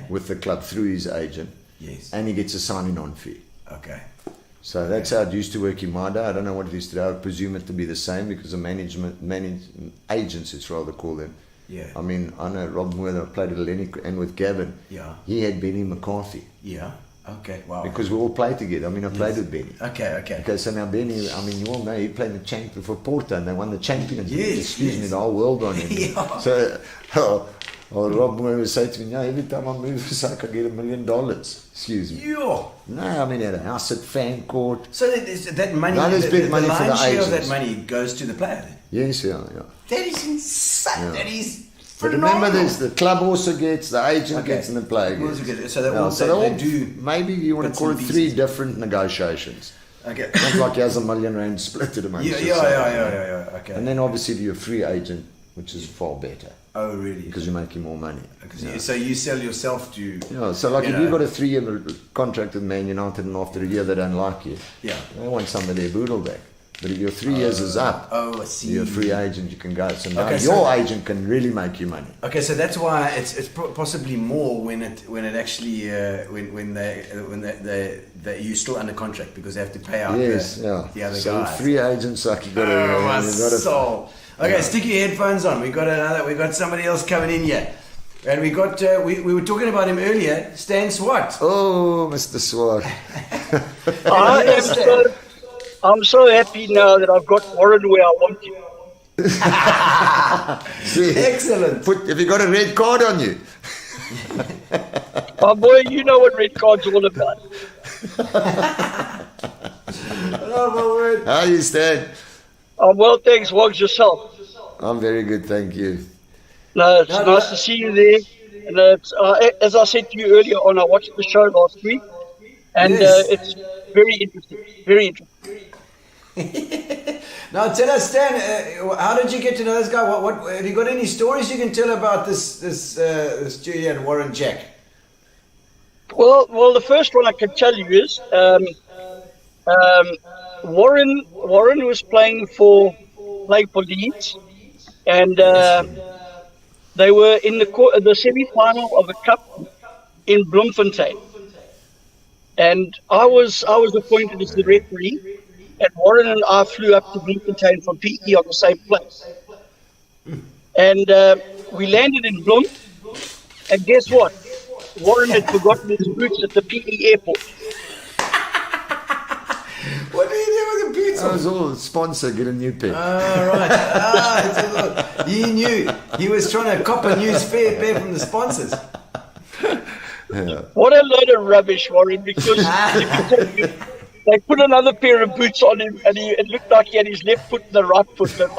with the club through his agent. Yes. And he gets a signing on fee. Okay. So that's how it used to work in my day. I don't know what it is today. I would presume it to be the same because the agents, it's rather called them. Yeah. I mean, I know Rob Moore, I played at Lenny, and with Gavin, he had Benny McCarthy. Yeah. Okay. Wow. Because we all played together. I mean, I played with Benny. Okay. So now Benny, I mean, you all know, he played the champion for Porto and they won the Champions League. Yes, Excuse me, the whole world on him. So Rob Moore would say to me, every time I move, it's like I get $1 million. Excuse me. Yeah. No, I mean, he had a house at Fan Court. So that money, there's big money for the lion's share of agents. that money goes to the player then? Yes, yeah. That is insane. Yeah. That is But phenomenal. remember, there's the club also gets, the agent gets, and the player gets. So they do. Maybe you want to call it 3 different negotiations. Okay. Not like he has $1 million split it amongst yourself. Yeah. Okay. And then obviously you're a free agent, which is far better. Oh, really? Because you're making more money. So you sell yourself to. Yeah, so like if you've got a 3-year contract with Man United and after a year they don't like you, they want somebody their boodle back. But if your 3 years is up, I see. you're a free agent, you can go. So now Okay, your agent can really make you money. Okay, so that's why it's possibly more when it actually when they you're still under contract because they have to pay out the other so guys. free agents like you got to. Okay, stick your headphones on. We got somebody else coming in here. And we got we were talking about him earlier, Stan Swart. Oh, Mr. Swart. I'm so happy now that I've got Warren where I want him. Excellent. Have you got a red card on you? Oh boy, you know what red card's all about. Oh my word. How you stand? I'm well, thanks. Wogs yourself. I'm very good, thank you. No, it's nice to see you there. And as I said to you earlier on, I watched the show last week, and it's very interesting. Very interesting. Now tell us, Stan, how did you get to know this guy? What have you got any stories you can tell about this Julian Warren Jack? Well, the first one I can tell you is Warren was playing for Leeds, and they were in the semi-final of a cup in Bloemfontein, and I was appointed as the referee. And Warren and I flew up to Bloemfontein from PE on the same place. And we landed in Bloem. And guess what? Warren had forgotten his boots at the PE airport. What did he do with the boots? I was all sponsor, get a new pair. Right. He knew. He was trying to cop a new spare pair from the sponsors. What a load of rubbish, Warren, because they put another pair of boots on him, and it looked like he had his left foot and the right foot. And,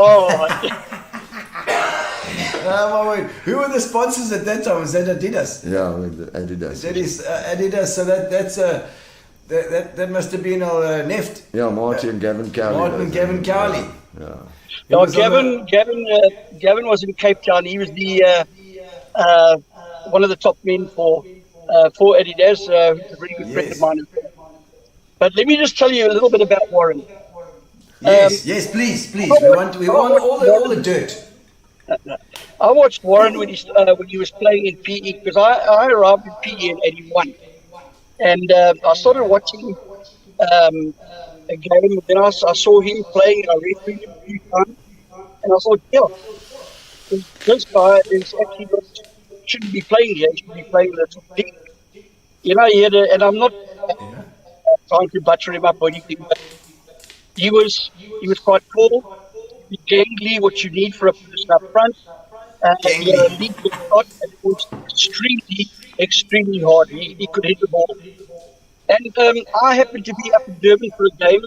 my word. Who were the sponsors at that time? Was that Adidas? Yeah, Adidas. That is Adidas. So that must have been Neft. Yeah, Marty and Gavin Cowley. Gavin Cowley. Yeah. Gavin was in Cape Town. He was the one of the top men for Adidas. A very good friend of mine. But let me just tell you a little bit about Warren. Yes, please. We want all the dirt. I watched Warren when he was playing in PE, because I arrived in PE in '81, and I started watching a game. Then I saw him playing. I refereed him a few times, and I thought, this guy is actually shouldn't be playing here. He should be playing in the top league. He had and I'm not trying to butter him up or anything, but he was quite cool. gangly, what you need for a person up front. Gangly. Lead was shot, and it was extremely hard. He could hit the ball. And I happened to be up in Durban for a game.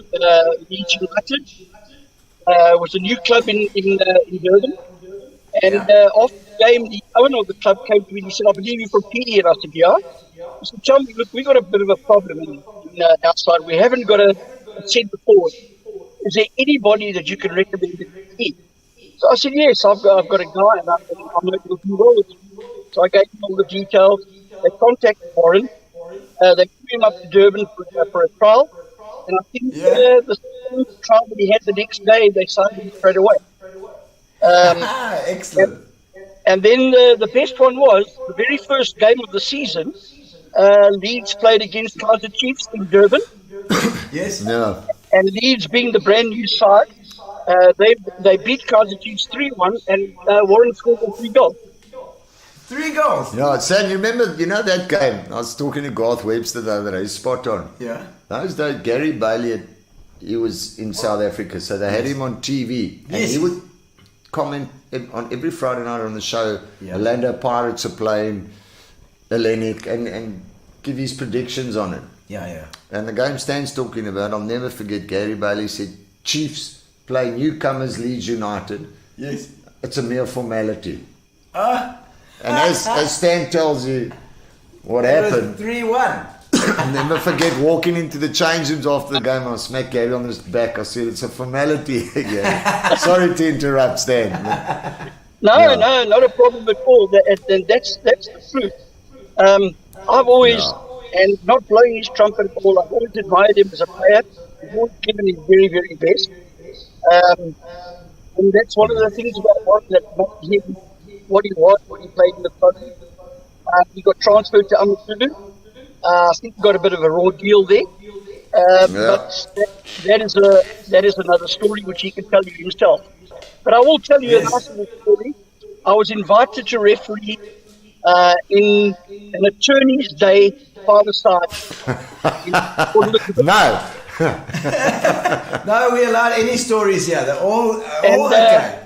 Leeds United was a new club in Durban. And after the game, the owner of the club came to me and he said, I believe you're from PE. And I said, yeah. He said, tell me, look, we've got a bit of a problem in outside. We haven't got a centre forward. Is there anybody that you can recommend in PE? So I said, yes, I've got a guy and I know he'll do well with you. So I gave him all the details. They contacted Warren. They flew him up to Durban for a trial. And I think the trial that he had the next day, they signed him straight away. Excellent. And then the best one was the very first game of the season. Leeds played against Kaizer Chiefs in Durban. Yes. No. And Leeds, being the brand new side, they beat Kaizer Chiefs 3-1, and Warren scored 3 goals. 3 goals. Yeah, Sam, you remember, that game? I was talking to Garth Webster the other day. He's spot on. Yeah. Those days, Gary Bailey, he was in South Africa, so they had him on TV. And Yes. he would comment on every Friday night on the show, Orlando Pirates are playing Hellenic, and give his predictions on it. Yeah. And the game Stan's talking about, I'll never forget, Gary Bailey said, Chiefs play newcomers Leeds United. Yes. It's a mere formality. And as Stan tells you what happened, 3-1. I'll never forget walking into the change rooms after the game. I smacked Gary on his back. I said, it's a formality. Sorry to interrupt, Stan. No, not a problem at all. And that's the truth. I've always, and not blowing his trumpet at all, I've always admired him as a player. He's always given his very, very best. And that's one of the things about Warren that made him what he was when he played in the club. He got transferred to Amatulu. I think he got a bit of a raw deal there. But that is another story which he can tell you himself. But I will tell you a nice little story. I was invited to referee in an attorney's day 5-a-side. No. No, we allowed any stories here. They're all okay.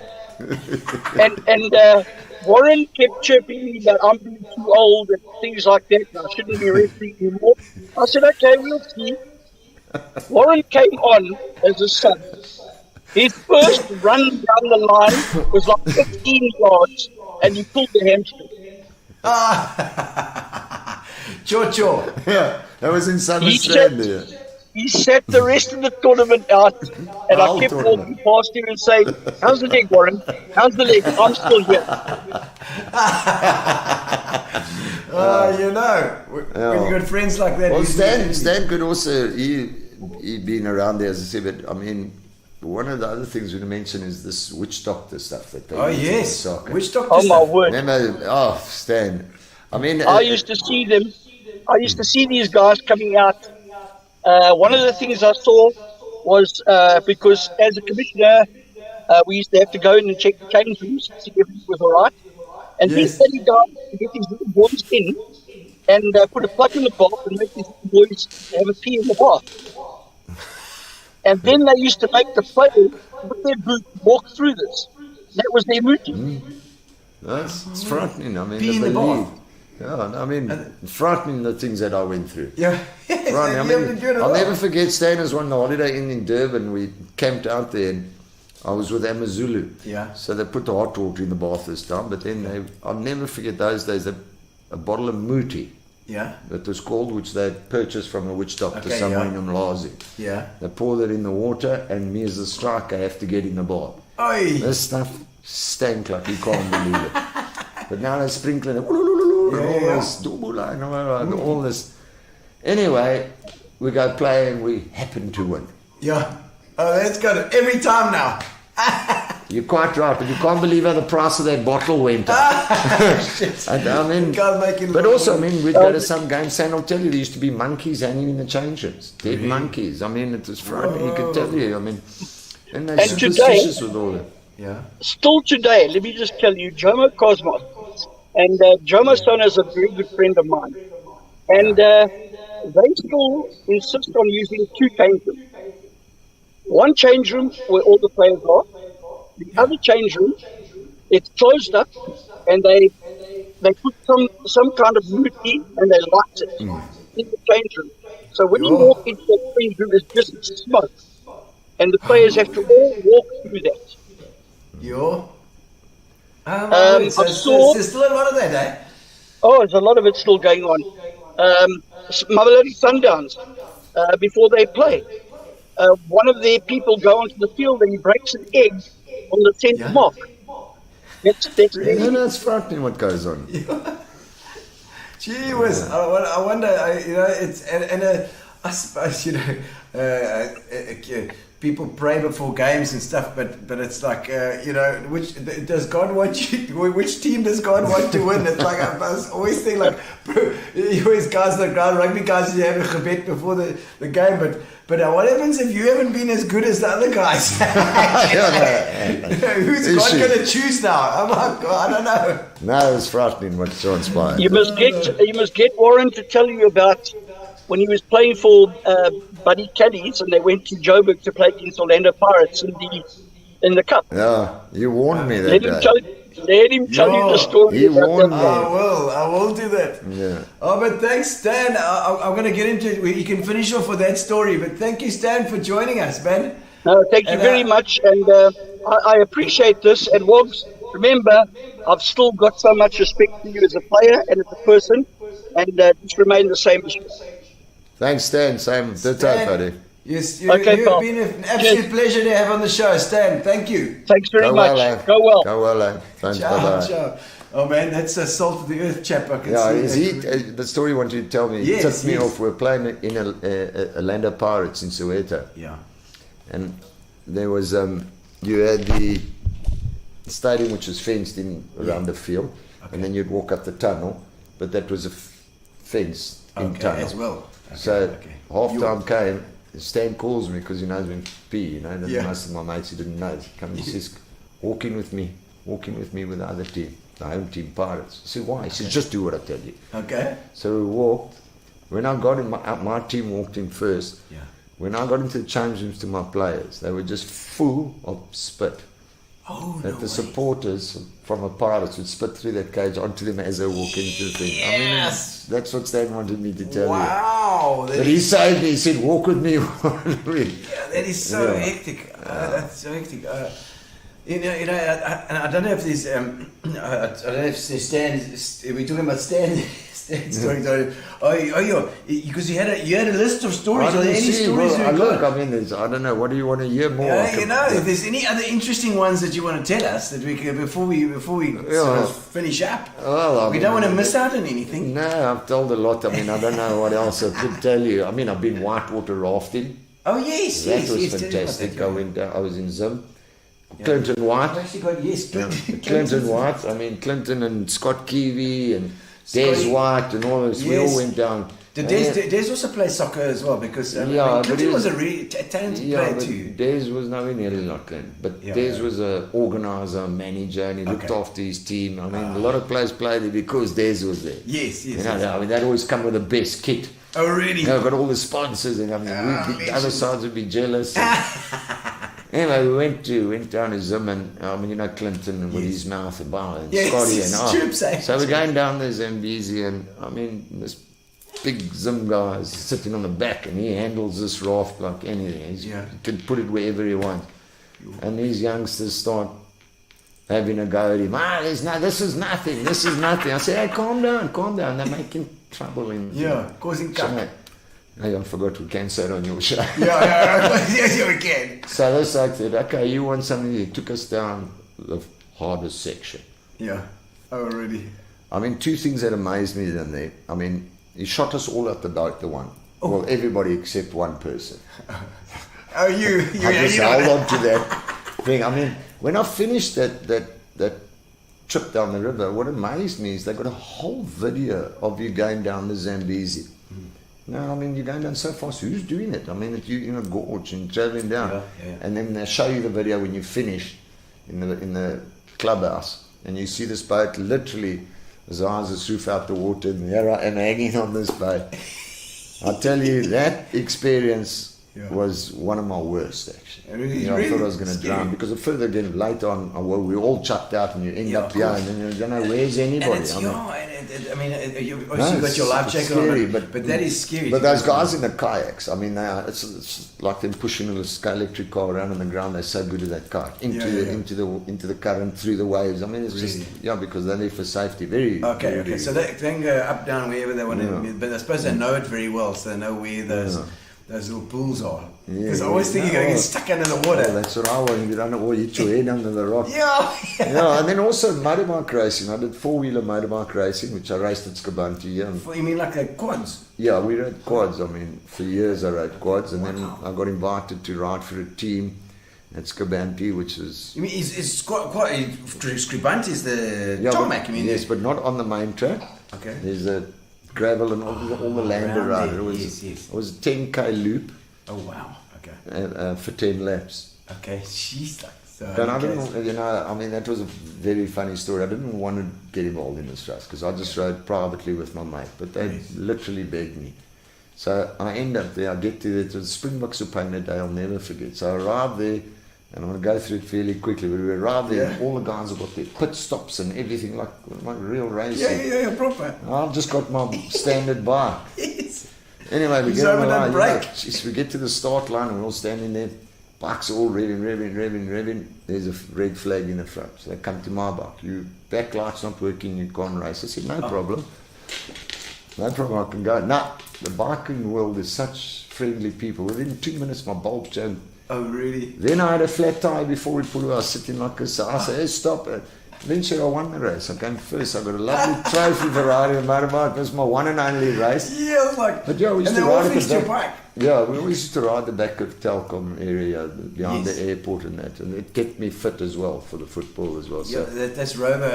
And Warren kept chirping me that I'm being too old and things like that, and I shouldn't be refereeing anymore. I said, okay, we'll see. Warren came on as a sub. His first run down the line was like 15 yards, and he pulled the hamstring. Cho. Yeah, that was in Summerstrand there. He sat the rest of the tournament out, and I kept walking past him and saying, how's the leg, Warren? How's the leg? I'm still here. When you got friends like that. Well, Stan could also, he'd been around there, as I said, but I mean, one of the other things we mention is this witch doctor stuff that they use in soccer. Witch doctor Oh, my word. Remember, Stan. I mean, I used to see them. I used to see these guys coming out. One of the things I saw was because as a commissioner, we used to have to go in and check the change rooms to see if everything was all right. And these silly guys would get these little boys in and put a plug in the bath and make these little boys have a pee in the bath. And then they used to make the players with their boot walk through this. That was their routine. it's frightening. I mean, Pee in the bath. Yeah, I mean, frightening the things that I went through. Yeah. Right, I mean, I'll never forget staying as one holiday in Durban. We camped out there and I was with Amazulu. Yeah. So they put the hot water in the bath this time, but then I'll never forget those days, a bottle of Muti. Yeah. That was called, which they purchased from a witch doctor somewhere in Umlazi. Yeah. They pour that in the water and me as a striker have to get in the bath. Oi. This stuff stank like you can't believe it. But now they're sprinkling it. All this. Anyway, we go play and we happen to win. Yeah. Oh, that's good. Every time now. You're quite right, but you can't believe how the price of that bottle went up. And, I mean, but also, I mean, we'd go to some games, and I'll tell you, there used to be monkeys hanging in the change rooms. Dead monkeys. I mean, it was frightening. You could tell you. I mean, and they're superstitious with all that. Yeah. Still today, let me just tell you, Jomo Cosmos, and Jomo's son is a very good friend of mine. And they still insist on using two change rooms. One change room where all the players are, The other change room, it's closed up, and they put some kind of moody and they light it in the change room. So when you walk into the change room, it's just smoke, and the players have to all walk through that. Yo. I've So saw- there's still a lot of that, eh? Oh, there's a lot of it still going on. Mamelodi Sundowns, before they play, one of their people go onto the field and he breaks an egg on the 10th mark. That's You know, it's frightening what goes on. Gee whiz, I wonder, it's, I suppose, people pray before games and stuff, but it's like, which does God want you, which team does God want to win? It's like, I was always think like, you always guys on the ground, rugby guys, you have a gebet before the game, but what happens if you haven't been as good as the other guys? Who's God going to choose now? I'm like, I don't know. No, it's frightening what transpired. You must get Warren to tell you about when he was playing for Buddy Caddies and they went to Joburg to play against Orlando Pirates in the cup. Yeah, you warned me that Let him tell you the story. He about warned that. me. I will do that. Yeah. Oh, but thanks, Stan. I'm going to get into it. You can finish off with that story. But thank you, Stan, for joining us, man. No, thank you very much, and I appreciate this. And Wogs, remember, I've still got so much respect for you as a player and as a person, and just remain the same as you. Thanks, Stan. Same ditto, buddy. Yes, Okay, you've Paul. been an absolute pleasure to have on the show, Stan. Thank you. Thanks very Go much. well, eh? Go well. Go well, eh? Thanks, bye-bye. Ciao. Oh man, that's a salt of the earth chap. I can Yeah, see. is he, the story you wanted to tell me, Yes, tipped me yes. off. We're playing in Orlando Pirates in Soweto. Yeah. And there was, you had the stadium which was fenced in around the field, and then you'd walk up the tunnel, but that was a fence in tunnel. as well. Okay, So okay. half time came, Stan calls me because he knows me pee, and Yeah. most of my mates he didn't know. He comes and says, walk in with me with the other team, the home team Pirates. I said, why? He says, just do what I tell you. Okay. So we walked. When I got in, my team walked in first. Yeah. When I got into the change rooms to my players, they were just full of spit. Oh, That no the way. supporters from the Pirates would spit through that cage onto them as they were walking into the thing. Yes. I mean, that's what Stan wanted me to tell you. Wow. But he saved me. He said, walk with me. Yeah, that is so Yeah. hectic. That's so hectic. I don't know if there's, I don't know if Stan, we're talking about Stan's story. Because you had a list of stories. I Are there didn't any see. stories Well, you've look, got? I mean, I don't know. What do you want to hear more? If there's any other interesting ones that you want to tell us that we can, before we sort of finish up. Well, We don't want to miss out on anything. No, I've told a lot. I mean, I don't know what else I could tell you. I mean, I've been whitewater rafting. Oh yes, That yes, was yes, tell me about fantastic. that. I was in Zim. Clinton White. I've actually got Clinton White. I mean, Clinton and Scott Keevy and Des Scotty. White and all those. We all Yes. went down. Did And Des also play soccer as well? Because Yeah, but Clinton he was was- a really talented Yeah, player but too. Des was nowhere nearly like Clinton. But Yeah, Des yeah. was an organizer, manager, and he looked Okay. after his team. I mean, a lot of players played there because Des was there. Yes, yes. You know, yes. I mean, they'd always come with the best kit. Oh really? You know, got all the sponsors, and I mean, the other legends. sides would be jealous. Anyway, we went down to Zim, and I mean, you know, Clinton with his mouth about and Yes, Scotty it's and troops, eh? So we're going down there, Zambezi, and I mean, this big Zim guy is sitting on the back, and he handles this raft like anything. He can put it wherever he wants. And these youngsters start having a go at him. This is nothing. I say, hey, calm down. They're making trouble in causing so, cup. hey, I forgot we can say it on your show. Yes, we can. So this I said, okay, you want something? He took us down the hardest section. Yeah. Oh really? I mean, two things that amazed me then there. I mean, he shot us all at the one. Well, everybody except one person. Oh, you I just held on to that thing. I mean, when I finished that trip down the river, what amazed me is they got a whole video of you going down the Zambezi. No, I mean, you're going down so fast. Who's doing it? I mean, you in a gorge and traveling down, and then they show you the video when you finish in the clubhouse, and you see this boat literally, his eyes are through out the water, and here I am hanging on this boat. I tell you, that experience was one of my worst, actually. Really? I thought I was going to drown because the further again later on, we all chucked out and you end up here and then you don't know where's anybody. You obviously got your life jacket scary, on, but that is scary. But those guys in the kayaks, I mean, it's like them pushing a electric car around on the ground. They're so good at that kayak into the current through the waves. I mean, it's just because they're there for safety. Very okay. So they can go up, down, wherever they want to. But I suppose they know it very well, so they know where those little pools are. Because I always think you're going to get stuck under the water. That's what I want. You don't know where you hit your head under the rock. Yeah. And then also motorbike racing. I did 4-wheeler motorbike racing, which I raced at Skabanti. You mean like quads? Yeah, we rode quads. I mean, for years I rode quads, and then I got invited to ride for a team at Skabanti, which is... You mean it's quite Skabanti is the tarmac, you mean? Yes, but not on the main track. Okay. There's a gravel and all the land around. It was a 10k loop. Oh wow! Okay. For 10 laps. Okay, jeez. But I didn't, I mean, that was a very funny story. I didn't want to get involved in this race because I just rode privately with my mate, but they literally begged me. So I end up there. I get to the Springboks Upana Day. I'll never forget. So I arrived there. And I'm going to go through it fairly quickly. But we arrived there, and all the guys have got their pit stops and everything like real racing. Yeah, proper. I've just got my standard bike. Yes. Anyway, we get on the line. Break. We get to the start line and we're all standing there. Bikes are all revving. There's a red flag in the front. So they come to my bike. Your backlight's not working, you can't race. I said, no problem. No problem, I can go. Nah, the biking world is such friendly people. Within 2 minutes, my bulb jammed. Oh, really? Then I had a flat tire before we pulled. I was sitting like this. So I said, hey, stop it. Eventually I won the race. I came first. I got a lovely trophy Ferrari and motorbike. It was my one and only race. Yeah, it was like... But yeah, we used to ride at the back. Bike. Yeah, we always used to ride the back of Telkom area behind the airport and that. And it kept me fit as well for the football as well. So that's Rover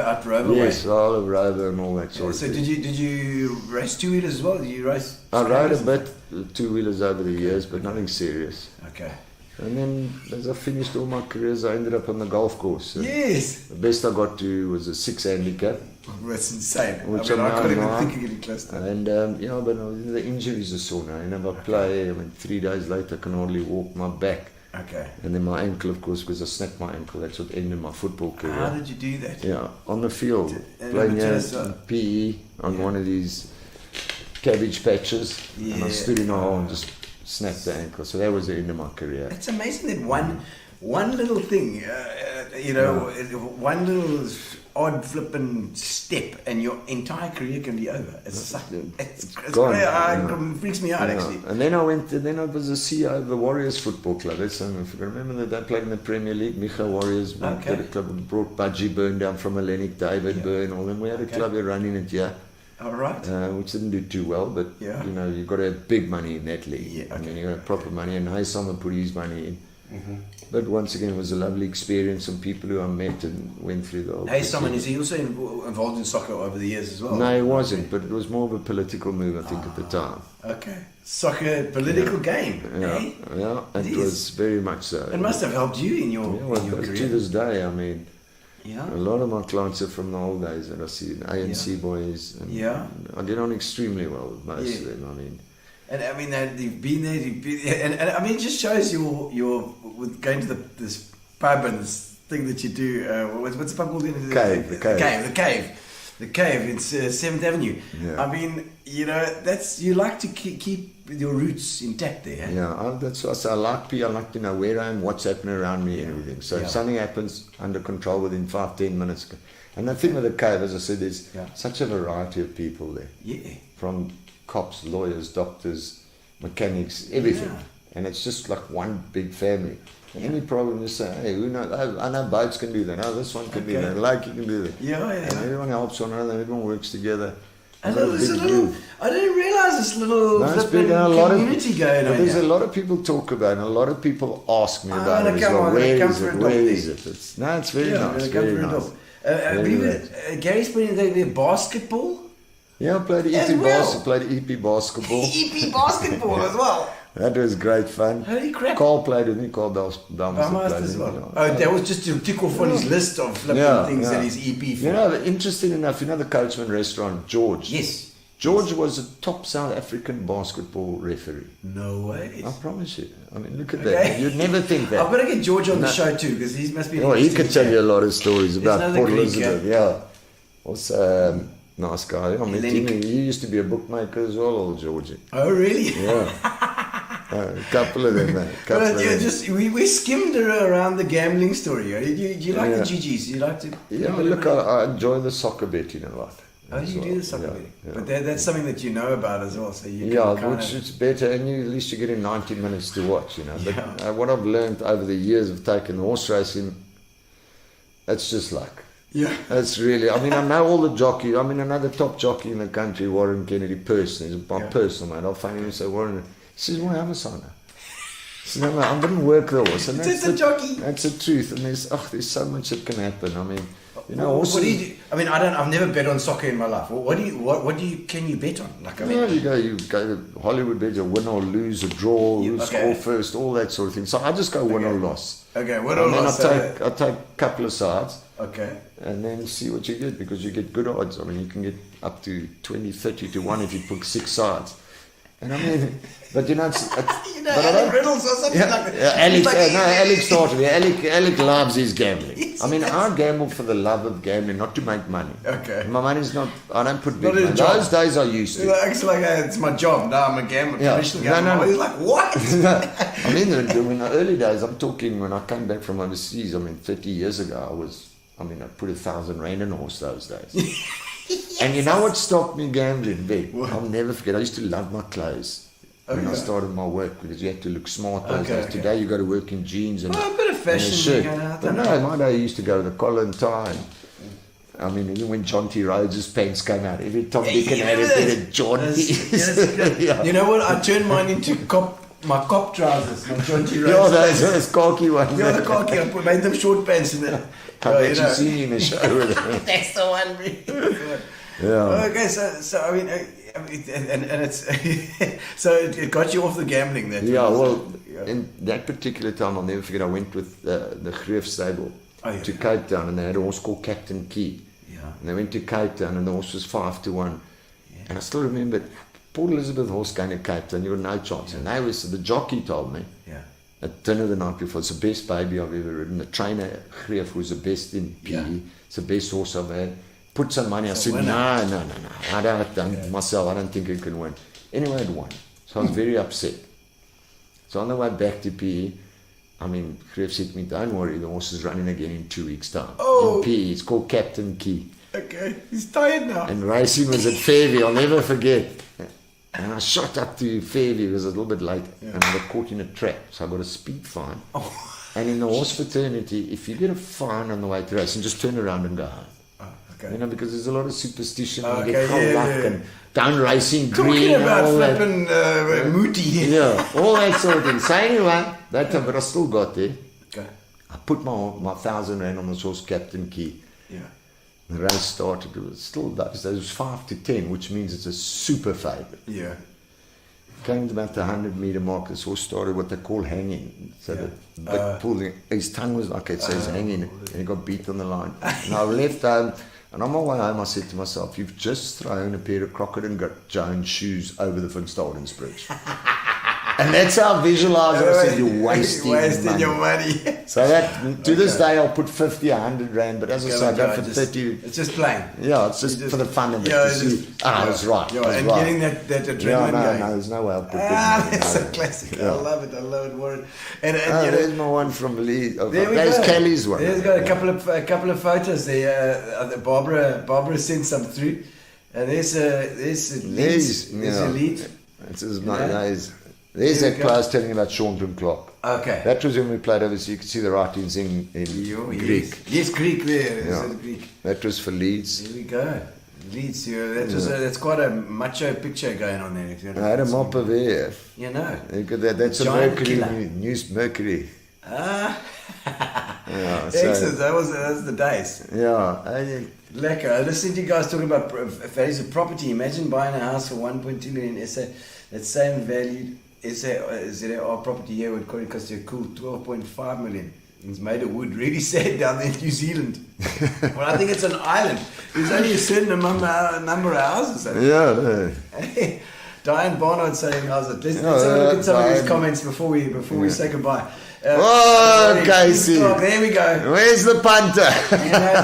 yes, way. all of Rover and all that sort of so thing. did you race two-wheelers as well? Did you race... I rode a bit two-wheelers over the years, but nothing serious. Okay. And then as I finished all my careers, I ended up on the golf course. Yes. The best I got to was a 6 handicap. That's insane. Which I can't even think of getting close to that. And, but the injuries are sore now. And if I play, 3 days later, I can hardly walk my back. Okay. And then my ankle, of course, because I snapped my ankle. That's what ended my football career. How did you do that? Yeah, on the field. Playing PE on one of these cabbage patches. Yeah. And I stood in a hole and just snapped the ankle. So that was the end of my career. It's amazing that one little thing, one little odd flipping step and your entire career can be over. It's gone. It freaks me out actually. And then I was the CEO of the Warriors Football Club. If you remember that they played in the Premier League, Micha Warriors, we had a club, brought Budgie Byrne down from Hellenic, David Byrne, all them. We had a club here running it, All right. Which didn't do too well, but you've got to have big money in that league. Yeah, okay. I mean, you got to have proper money, and Haysom put his money in. Mm-hmm. But once again, it was a lovely experience, and people who I met and went through the whole. Haysom, is he also involved in soccer over the years as well? No, he wasn't, but it was more of a political move, I think, at the time. Okay. Soccer, political game. Yeah, it was very much so. It must have helped you in your career. To this day, I mean. Yeah. A lot of my clients are from the old days that I see, ANC boys. And I get on extremely well with most of them. I mean, and I mean you've been there, and I mean it just shows your with going to this pub and this thing that you do. What's the pub called? The Cave. It's 7th Avenue. Yeah. I mean, that's you like to keep your roots intact there. Yeah, that's what I say. I like to know where I am, what's happening around me, and everything. So if something happens, under control within 5-10 minutes. And the thing with the Cave, as I said, there's such a variety of people there. Yeah. From cops, lawyers, doctors, mechanics, everything. Yeah. And it's just like one big family. Any problem, you say, hey, who knows? I know boats can do that. Oh, this one can do that. Lake can do that. And everyone helps one another. Everyone works together. And there's a little. I didn't realize this little community going on. There's a lot of people talk about it, and a lot of people ask me about it as well. Where is it? It's very nice. Very nice. Gary's playing the basketball. Yeah, I played EP basketball. EP basketball as well. That was great fun. Holy crap. Carl played with me, Carl Dalmas as well. Oh, that was just to tick off on his list of flipping things and his EP. Interesting enough, the Coachman restaurant, George. Yes. George was a top South African basketball referee. No way. I promise you. I mean, look at Okay. that. You'd never think that. I've got to get George on the show too, because he must be. Oh, he could tell you a lot of stories about another Port Greek, Elizabeth. Yeah. Also, nice guy. I mean, Hellenic. he used to be a bookmaker as well, old Georgie. Oh, really? Yeah. A couple of them, man. Well, we skimmed around the gambling story. Do you like the GGs? You like to? Yeah, look, I enjoy the soccer betting a lot. Oh, you do the soccer betting, but that's something that you know about as well. So you can which it's better, and at least you're getting 90 minutes to watch, you know. But what I've learned over the years of taking horse racing, it's just luck. Yeah. It's really, I mean, I know all the jockeys. I mean, another top jockey in the country, Warren Kennedy, personally, is my personal mate. I'll find him and say, Warren, he says, why am I son? So no, I didn't work the horse. And It's a jockey. That's the truth. And there's so much that can happen. I mean, you know, What horses. do you do? I mean, I've never bet on soccer in my life. What can you bet on? Like, I mean, You go to Hollywood bet, you win or lose, a draw, who score first, all that sort of thing. So I just go win or loss. Okay, win or loss. I take a couple of sides. Okay. And then see what you get, because you get good odds. I mean, you can get up to 20, 30 to 1 if you put 6 sides. And I mean, but you know, Alec Reynolds or something like that. Alex started. Alec loves his gambling. I mean, I gamble for the love of gambling, not to make money. Okay. My money's not. I don't put big Not a money. job. Those days I used to. It's like it's my job. No, I'm a gambler, professional gambler. No. He's like, what? I mean, in the early days, I'm talking when I came back from overseas. I mean, 30 years ago, I put 1,000 rand in a horse those days. And you know what stopped me gambling, Vic? I'll never forget. I used to love my clothes when I started my work, because you had to look smart those days. Today you got to work in jeans and a bit of fashion. and a shirt. But no, my day I used to go to the collar and tie. I mean, even when John T. Rhodes' pants came out, every Tom, Dick and Harry did a John T. You know what? I turned mine into my cop trousers, my John T. Rhodes. Yeah, those khaki ones. Yeah, the khaki. I made them short pants and then. I've actually seen you in the show with them. That's the one. Yeah. Okay, so I mean, and it's so it got you off the gambling then. Yeah, well, in that particular time, I'll never forget. I went with the Greef stable to Cape Town, and they had a horse called Captain Key. Yeah. And they went to Cape Town, and the horse was 5-1. Yeah. And I still remember Port Elizabeth horse going to Cape Town. You got no chance. Yeah. And the jockey told me. Yeah. At dinner the night before, it's the best baby I've ever ridden. The trainer, Greef, was the best in PE. Yeah. It's the best horse I've had. Put some money. I said, no. I don't myself. I don't think it can win. Anyway, it won. So I was very upset. So on the way back to PE, Greef said to me, don't worry, the horse is running again in 2 weeks' time. In PE, it's called Captain Key. Okay, he's tired now. And racing was at Fairview, I'll never forget. And I shot up to Fairview, it was a little bit late, and I got caught in a trap, so I got a speed fine. And in the horse fraternity, if you get a fine on the way to racing, just turn around and go home. Okay. You know, because there's a lot of superstition, you get luck and down racing green. Talking about all flipping Moody. Yeah, all that sort of thing. So anyway, that time, but I still got there. Okay. I put my 1,000 rand on the horse, Captain Key. Yeah. The race started. It was still those days. It was 5-10, which means it's a super favourite. Yeah. Came to about the 100-metre mark. This horse started what they call hanging. So the bit pulling. His tongue was like it says hanging, and he got beat on the line. And I left home. And on my way home, I said to myself, "You've just thrown a pair of Crockett and Jones shoes over the Van Stadens Bridge." And that's how I visualise it. I said, "You're wasting your money." So that to this day, I'll put 50, 100 rand. But as I said, I go for 30. It's just plain. Yeah, it's just for the fun of it. To see, I was right. Yeah, and getting that adrenaline going. No, there's no way I'll put that's a classic. Yeah. I love it, Warren. And there's my one from Lee. There's Kelly's one. There's got a couple of photos there. Barbara sent some through. There's a lead. This is my There's that guy I was telling you about Shaunton Clark. Okay. That was when we played overseas. You could see the writings in Greek. Yes, Greek there. Yeah. Greek. That was for Leeds. Here we go. Leeds. That's quite a macho picture going on there. I had a mop of air. You know. That's a Mercury, News Mercury. Excellent. That was the days. Yeah. Lekker. I listened to you guys talking about values of property. Imagine buying a house for 1.2 million SA. That same value ZAR property here would cost you a cool 12.5 million It's made of wood. Really sad down there in New Zealand. Well, I think it's an island. There's only a certain number of houses. Yeah. Diane Barnard saying, how's it? Let's have a look at some of these comments before we say goodbye. Casey. There we go. Where's the punter?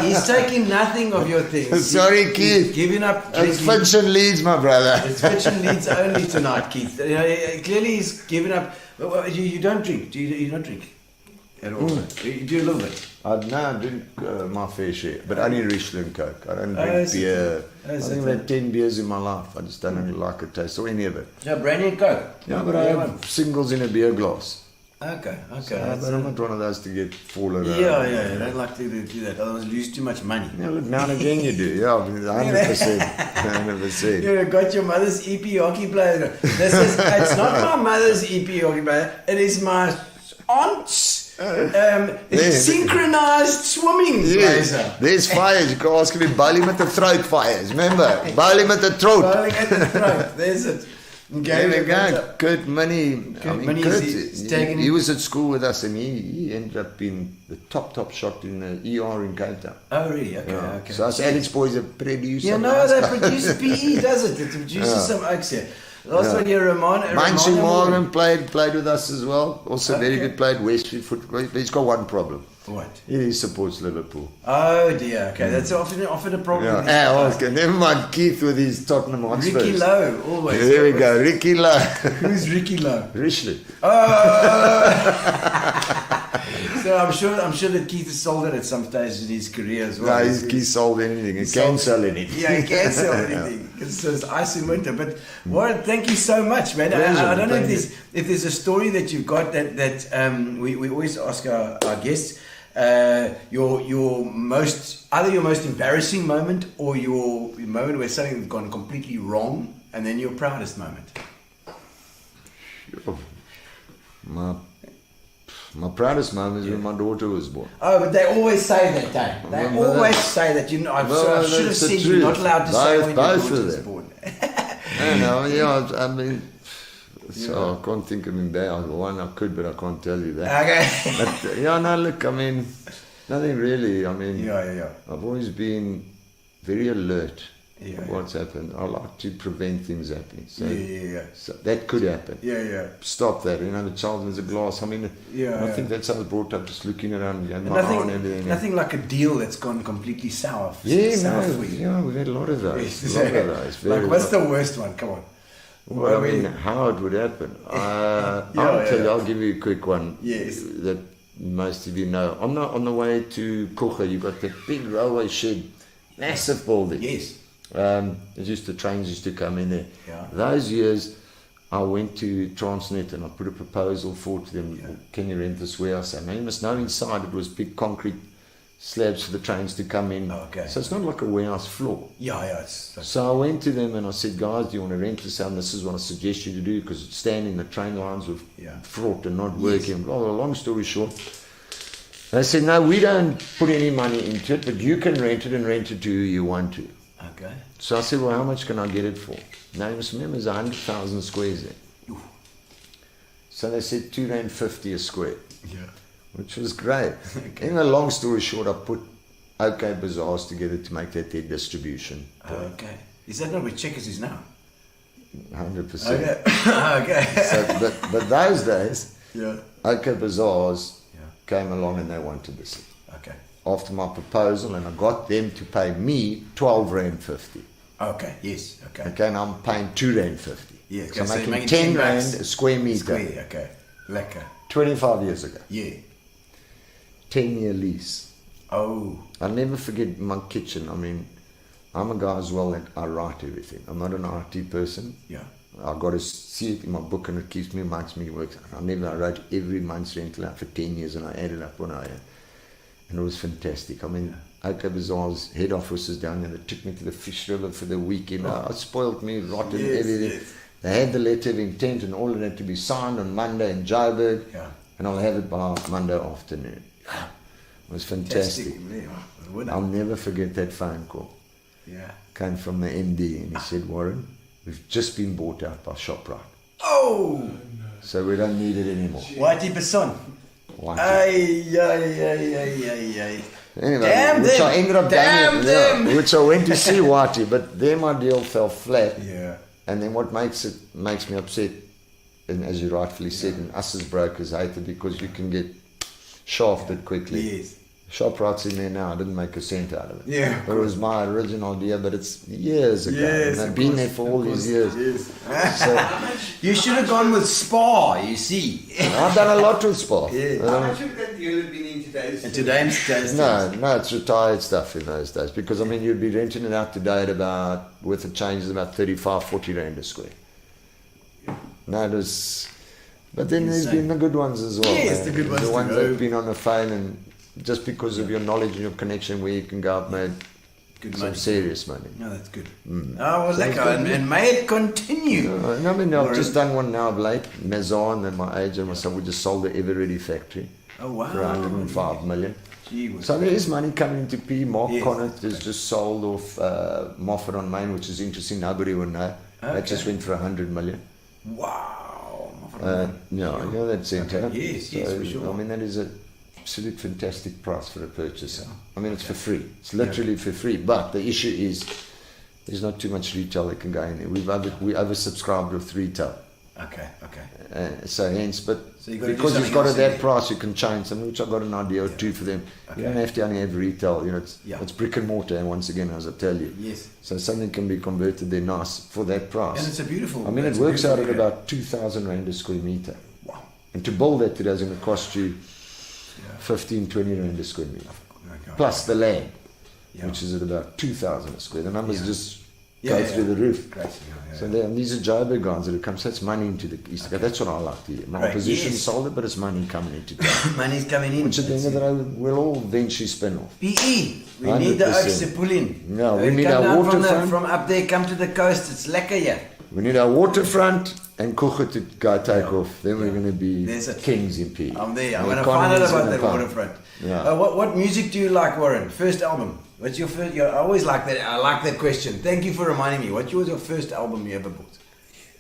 He's taking nothing of your things. Sorry, Keith. He's giving up. It's Finch and Leeds, my brother. It's Finch and Leeds only tonight, Keith. Clearly he's giving up. You don't drink. Do you don't drink at all? You do a little bit. I drink my fair share, but only Riesling Coke. I don't drink beer. I think I've had 10 beers in my life. I just don't really like the taste or any of it. Yeah, brandy and Coke. Yeah, but I have singles in a beer glass. Okay. So, but I'm not one of those to get full around. Yeah. I don't like to do that. Otherwise, lose too much money. Yeah, but now and again you do. Yeah, 100%. 100%. You got your mother's EP hockey player. It's not my mother's EP hockey player. It is my aunt's synchronized swimming blazer. There's fires. You can ask me, bowl him at the throat fires. Remember? Bowl him at the throat. Bowling at the throat. There's it. There we go. Kurt Minnie. Kurt, he was at school with us and he ended up being the top shot in the ER in Cape Town. Oh, really? Okay. So us Alex boys have produced. Yeah, no, they produce PE, does it? It produces some oaks here. Last one here, Mansi Morgan played with us as well. Also very good, played Westfield football. He's got one problem. What? He supports Liverpool. Oh dear, okay. That's often a problem. Okay. Never mind Keith with his Tottenham Hotspurs. Ricky Lowe, always. There we go, Ricky Lowe. Who's Ricky Lowe? Richley. So I'm sure that Keith has sold it at some stage in his career as well. No, he's sold anything. He can sell anything. Yeah, he can sell anything. It's ice in winter. But Warren, thank you so much, man. I don't know if there's a story that you've got that we always ask our guests. Your most embarrassing moment or your moment where something has gone completely wrong, and then your proudest moment. My proudest moment is when my daughter was born. Oh, but they always say that, Dave. They always say that. I should have said you're not allowed to say when your daughter was born. I mean, so I can't think of embarrassing one. I could, but I can't tell you that. Okay. But look, I mean, nothing really. I mean, I've always been very alert Yeah, of what's happened. I like to prevent things happening. So, yeah. so that could happen. Yeah. Stop that. You know, the child has a glass. I mean, I think that's how I was brought up, just looking around and my eye and everything. Nothing like a deal that's gone completely sour. We've had a lot of those. Like, what's the worst one? Come on. Well, I mean, how it would happen. I'll give you a quick one. Yes. That most of you know. On the way to Kocha, you've got the big railway shed, massive building. Yes. The trains used to come in there. Yeah. Those years, I went to Transnet and I put a proposal forward to them. Yeah. Can you rent this warehouse? Now you must know inside it was big concrete slabs for the trains to come in. Okay. So it's not like a warehouse floor. Yeah. So I went to them and I said, guys, do you want to rent this out? And this is what I suggest you to do, because standing the train lines were fraught and not working. Blah, blah, long story short, they said, no, we don't put any money into it, but you can rent it and rent it to who you want to. Okay. So I said, well, how much can I get it for? Now you must remember there's 100,000 squares there. Ooh. So they said £2.50 a square. Yeah. Which was great. Okay. In a long story short, I put OK Bazaars together to make that their distribution point. Okay. Is that not where Checkers is now? 100%. Okay. But those days, Yeah. OK Bazaars came along and they wanted this. Okay. After my proposal, and I got them to pay me £12.50. Okay. Yes. Okay. Okay, and I'm paying £2.50. Yeah. So So I'm you're making making 10 rand a square meter. Square. Okay. Lekker. 25 years ago. Yeah. 10-year lease. Oh. I'll never forget my kitchen. I mean, I'm a guy as well that I write everything. I'm not an IT person. Yeah. I've got to see it in my book and it keeps me, makes me work. I wrote every month's rental out for 10 years and I added up when I had. And it was fantastic. I mean, OK Bazaar's head office is down there. They took me to the Fish River for the weekend. It spoiled me, rotten, everything. Yes. They had the letter of intent and all of that to be signed on Monday in Joburg. Yeah. And I'll have it by Monday afternoon. It was fantastic. I'll never forget that phone call. Yeah. Came from the MD and he said, Warren, we've just been bought out by ShopRite. Oh. So we don't need it anymore. Whitey Besson. One, Anyway, Damn which them. I ended up Damn down, them. which I went to see Whitey, but there my deal fell flat. Yeah. And then what makes me upset, and as you rightfully said, and us as brokers hate it because you can get shafted quickly. Yes. ShopRite's in there now. I didn't make a cent out of it. Yeah. But it was my original idea, but it's years ago. Yes, and I've of been course, there for all of these course, years. yes. So You should have gone with Spa, you see. I've done a lot with Spa. Yeah. How much of that deal have been in today's? And today's No, it's retired stuff in those days because I mean you'd be renting it out today at about, with the changes, about 35, 40 rand a square. No, there's, but then there's been the good ones as well. Yes, man. the good ones The to ones go. that have been on the phone and just because of your knowledge and your connection where you can go out made Good some money. serious money. No, that's good. Oh, well, So it's lekker. good. And may it continue. And I mean, I've just done one now of late, Maison, and my agent and myself, we just sold the Everready factory Oh, wow. for 105 million. Gee whiz. So there is money coming into P. Mark Yes. Connett has just sold off Moffat on Main, which is interesting. Nobody will know. That Okay. just went for 100 million. Wow. Yeah, you know that centre. Okay, yes, yes, for sure. I mean, that is a absolute fantastic price for a purchaser. I mean, it's for free. It's literally for free. But the issue is there's not too much retail that can go in there. We oversubscribed with retail. Okay, okay. So hence, but So you gotta do because it's something got else at that in price, you can change something, which I've got an idea or two for them. Okay. You don't have to only have retail, you know, Yeah. it's brick and mortar, and once again, as I tell you. Yes. So something can be converted there nice for that price. And it's a beautiful. I mean, it it's a works out beautiful at area. about 2,000 rand a square meter. Wow. And to build that today is going to cost you 15, 20 rand a square meter. Okay. Plus the land, Yeah. which is at about 2,000 a square. The numbers just Yeah, go yeah, through the roof. Great. Yeah, So these are Joburg guys that have come. So that's money into the East. That's what I like to hear. My Right, opposition yes. sold it, but it's money coming into town. Money's coming in. Which at the end of the day, we'll all eventually spin off. PE. We need the 100%. oaks to pull in. Yeah, we need come our down from, waterfront. from up there, come to the coast. It's lekker here. We need our waterfront and Kucha to go take off. Then we're going to be There's it. kings in P. I'm there. I'm The going to find out economy's about gonna that pump. waterfront. Yeah. What music do you like, Warren? First album. What's your first? I always like that. I like that question. Thank you for reminding me. What was your first album you ever bought?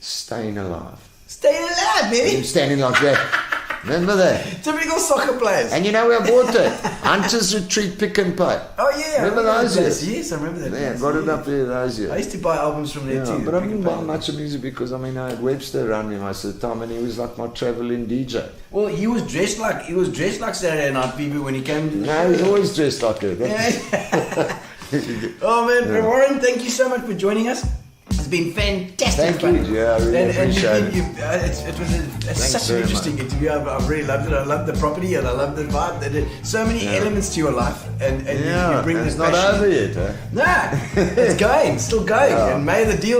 Staying alive. Stay alive, I'm baby. standing like that. Remember that? Typical soccer players. And you know where I bought it? Hunter's Retreat Pick and Pay. Oh yeah. Remember those years? Yes, I remember that. Yeah, place, got it yeah. up there those years. I used to buy albums from there Yeah, too. but I Pick didn't and buy Pay. much of music because I mean I had Webster around me most of the time, and he was like my traveling DJ. Well, he was dressed like Saturday Night Fever when he came to the No, he's always dressed like that. Yeah. Oh man, Warren, thank you so much for joining us. It's been fantastic. Thank you. Yeah, I really appreciate it. It was such an very interesting interview. I've really loved it. I love the property and I love the vibe. So many elements to your life, and you bring it's this not passion. over yet, huh? Nah, it's going, still going, Yeah. and may the deal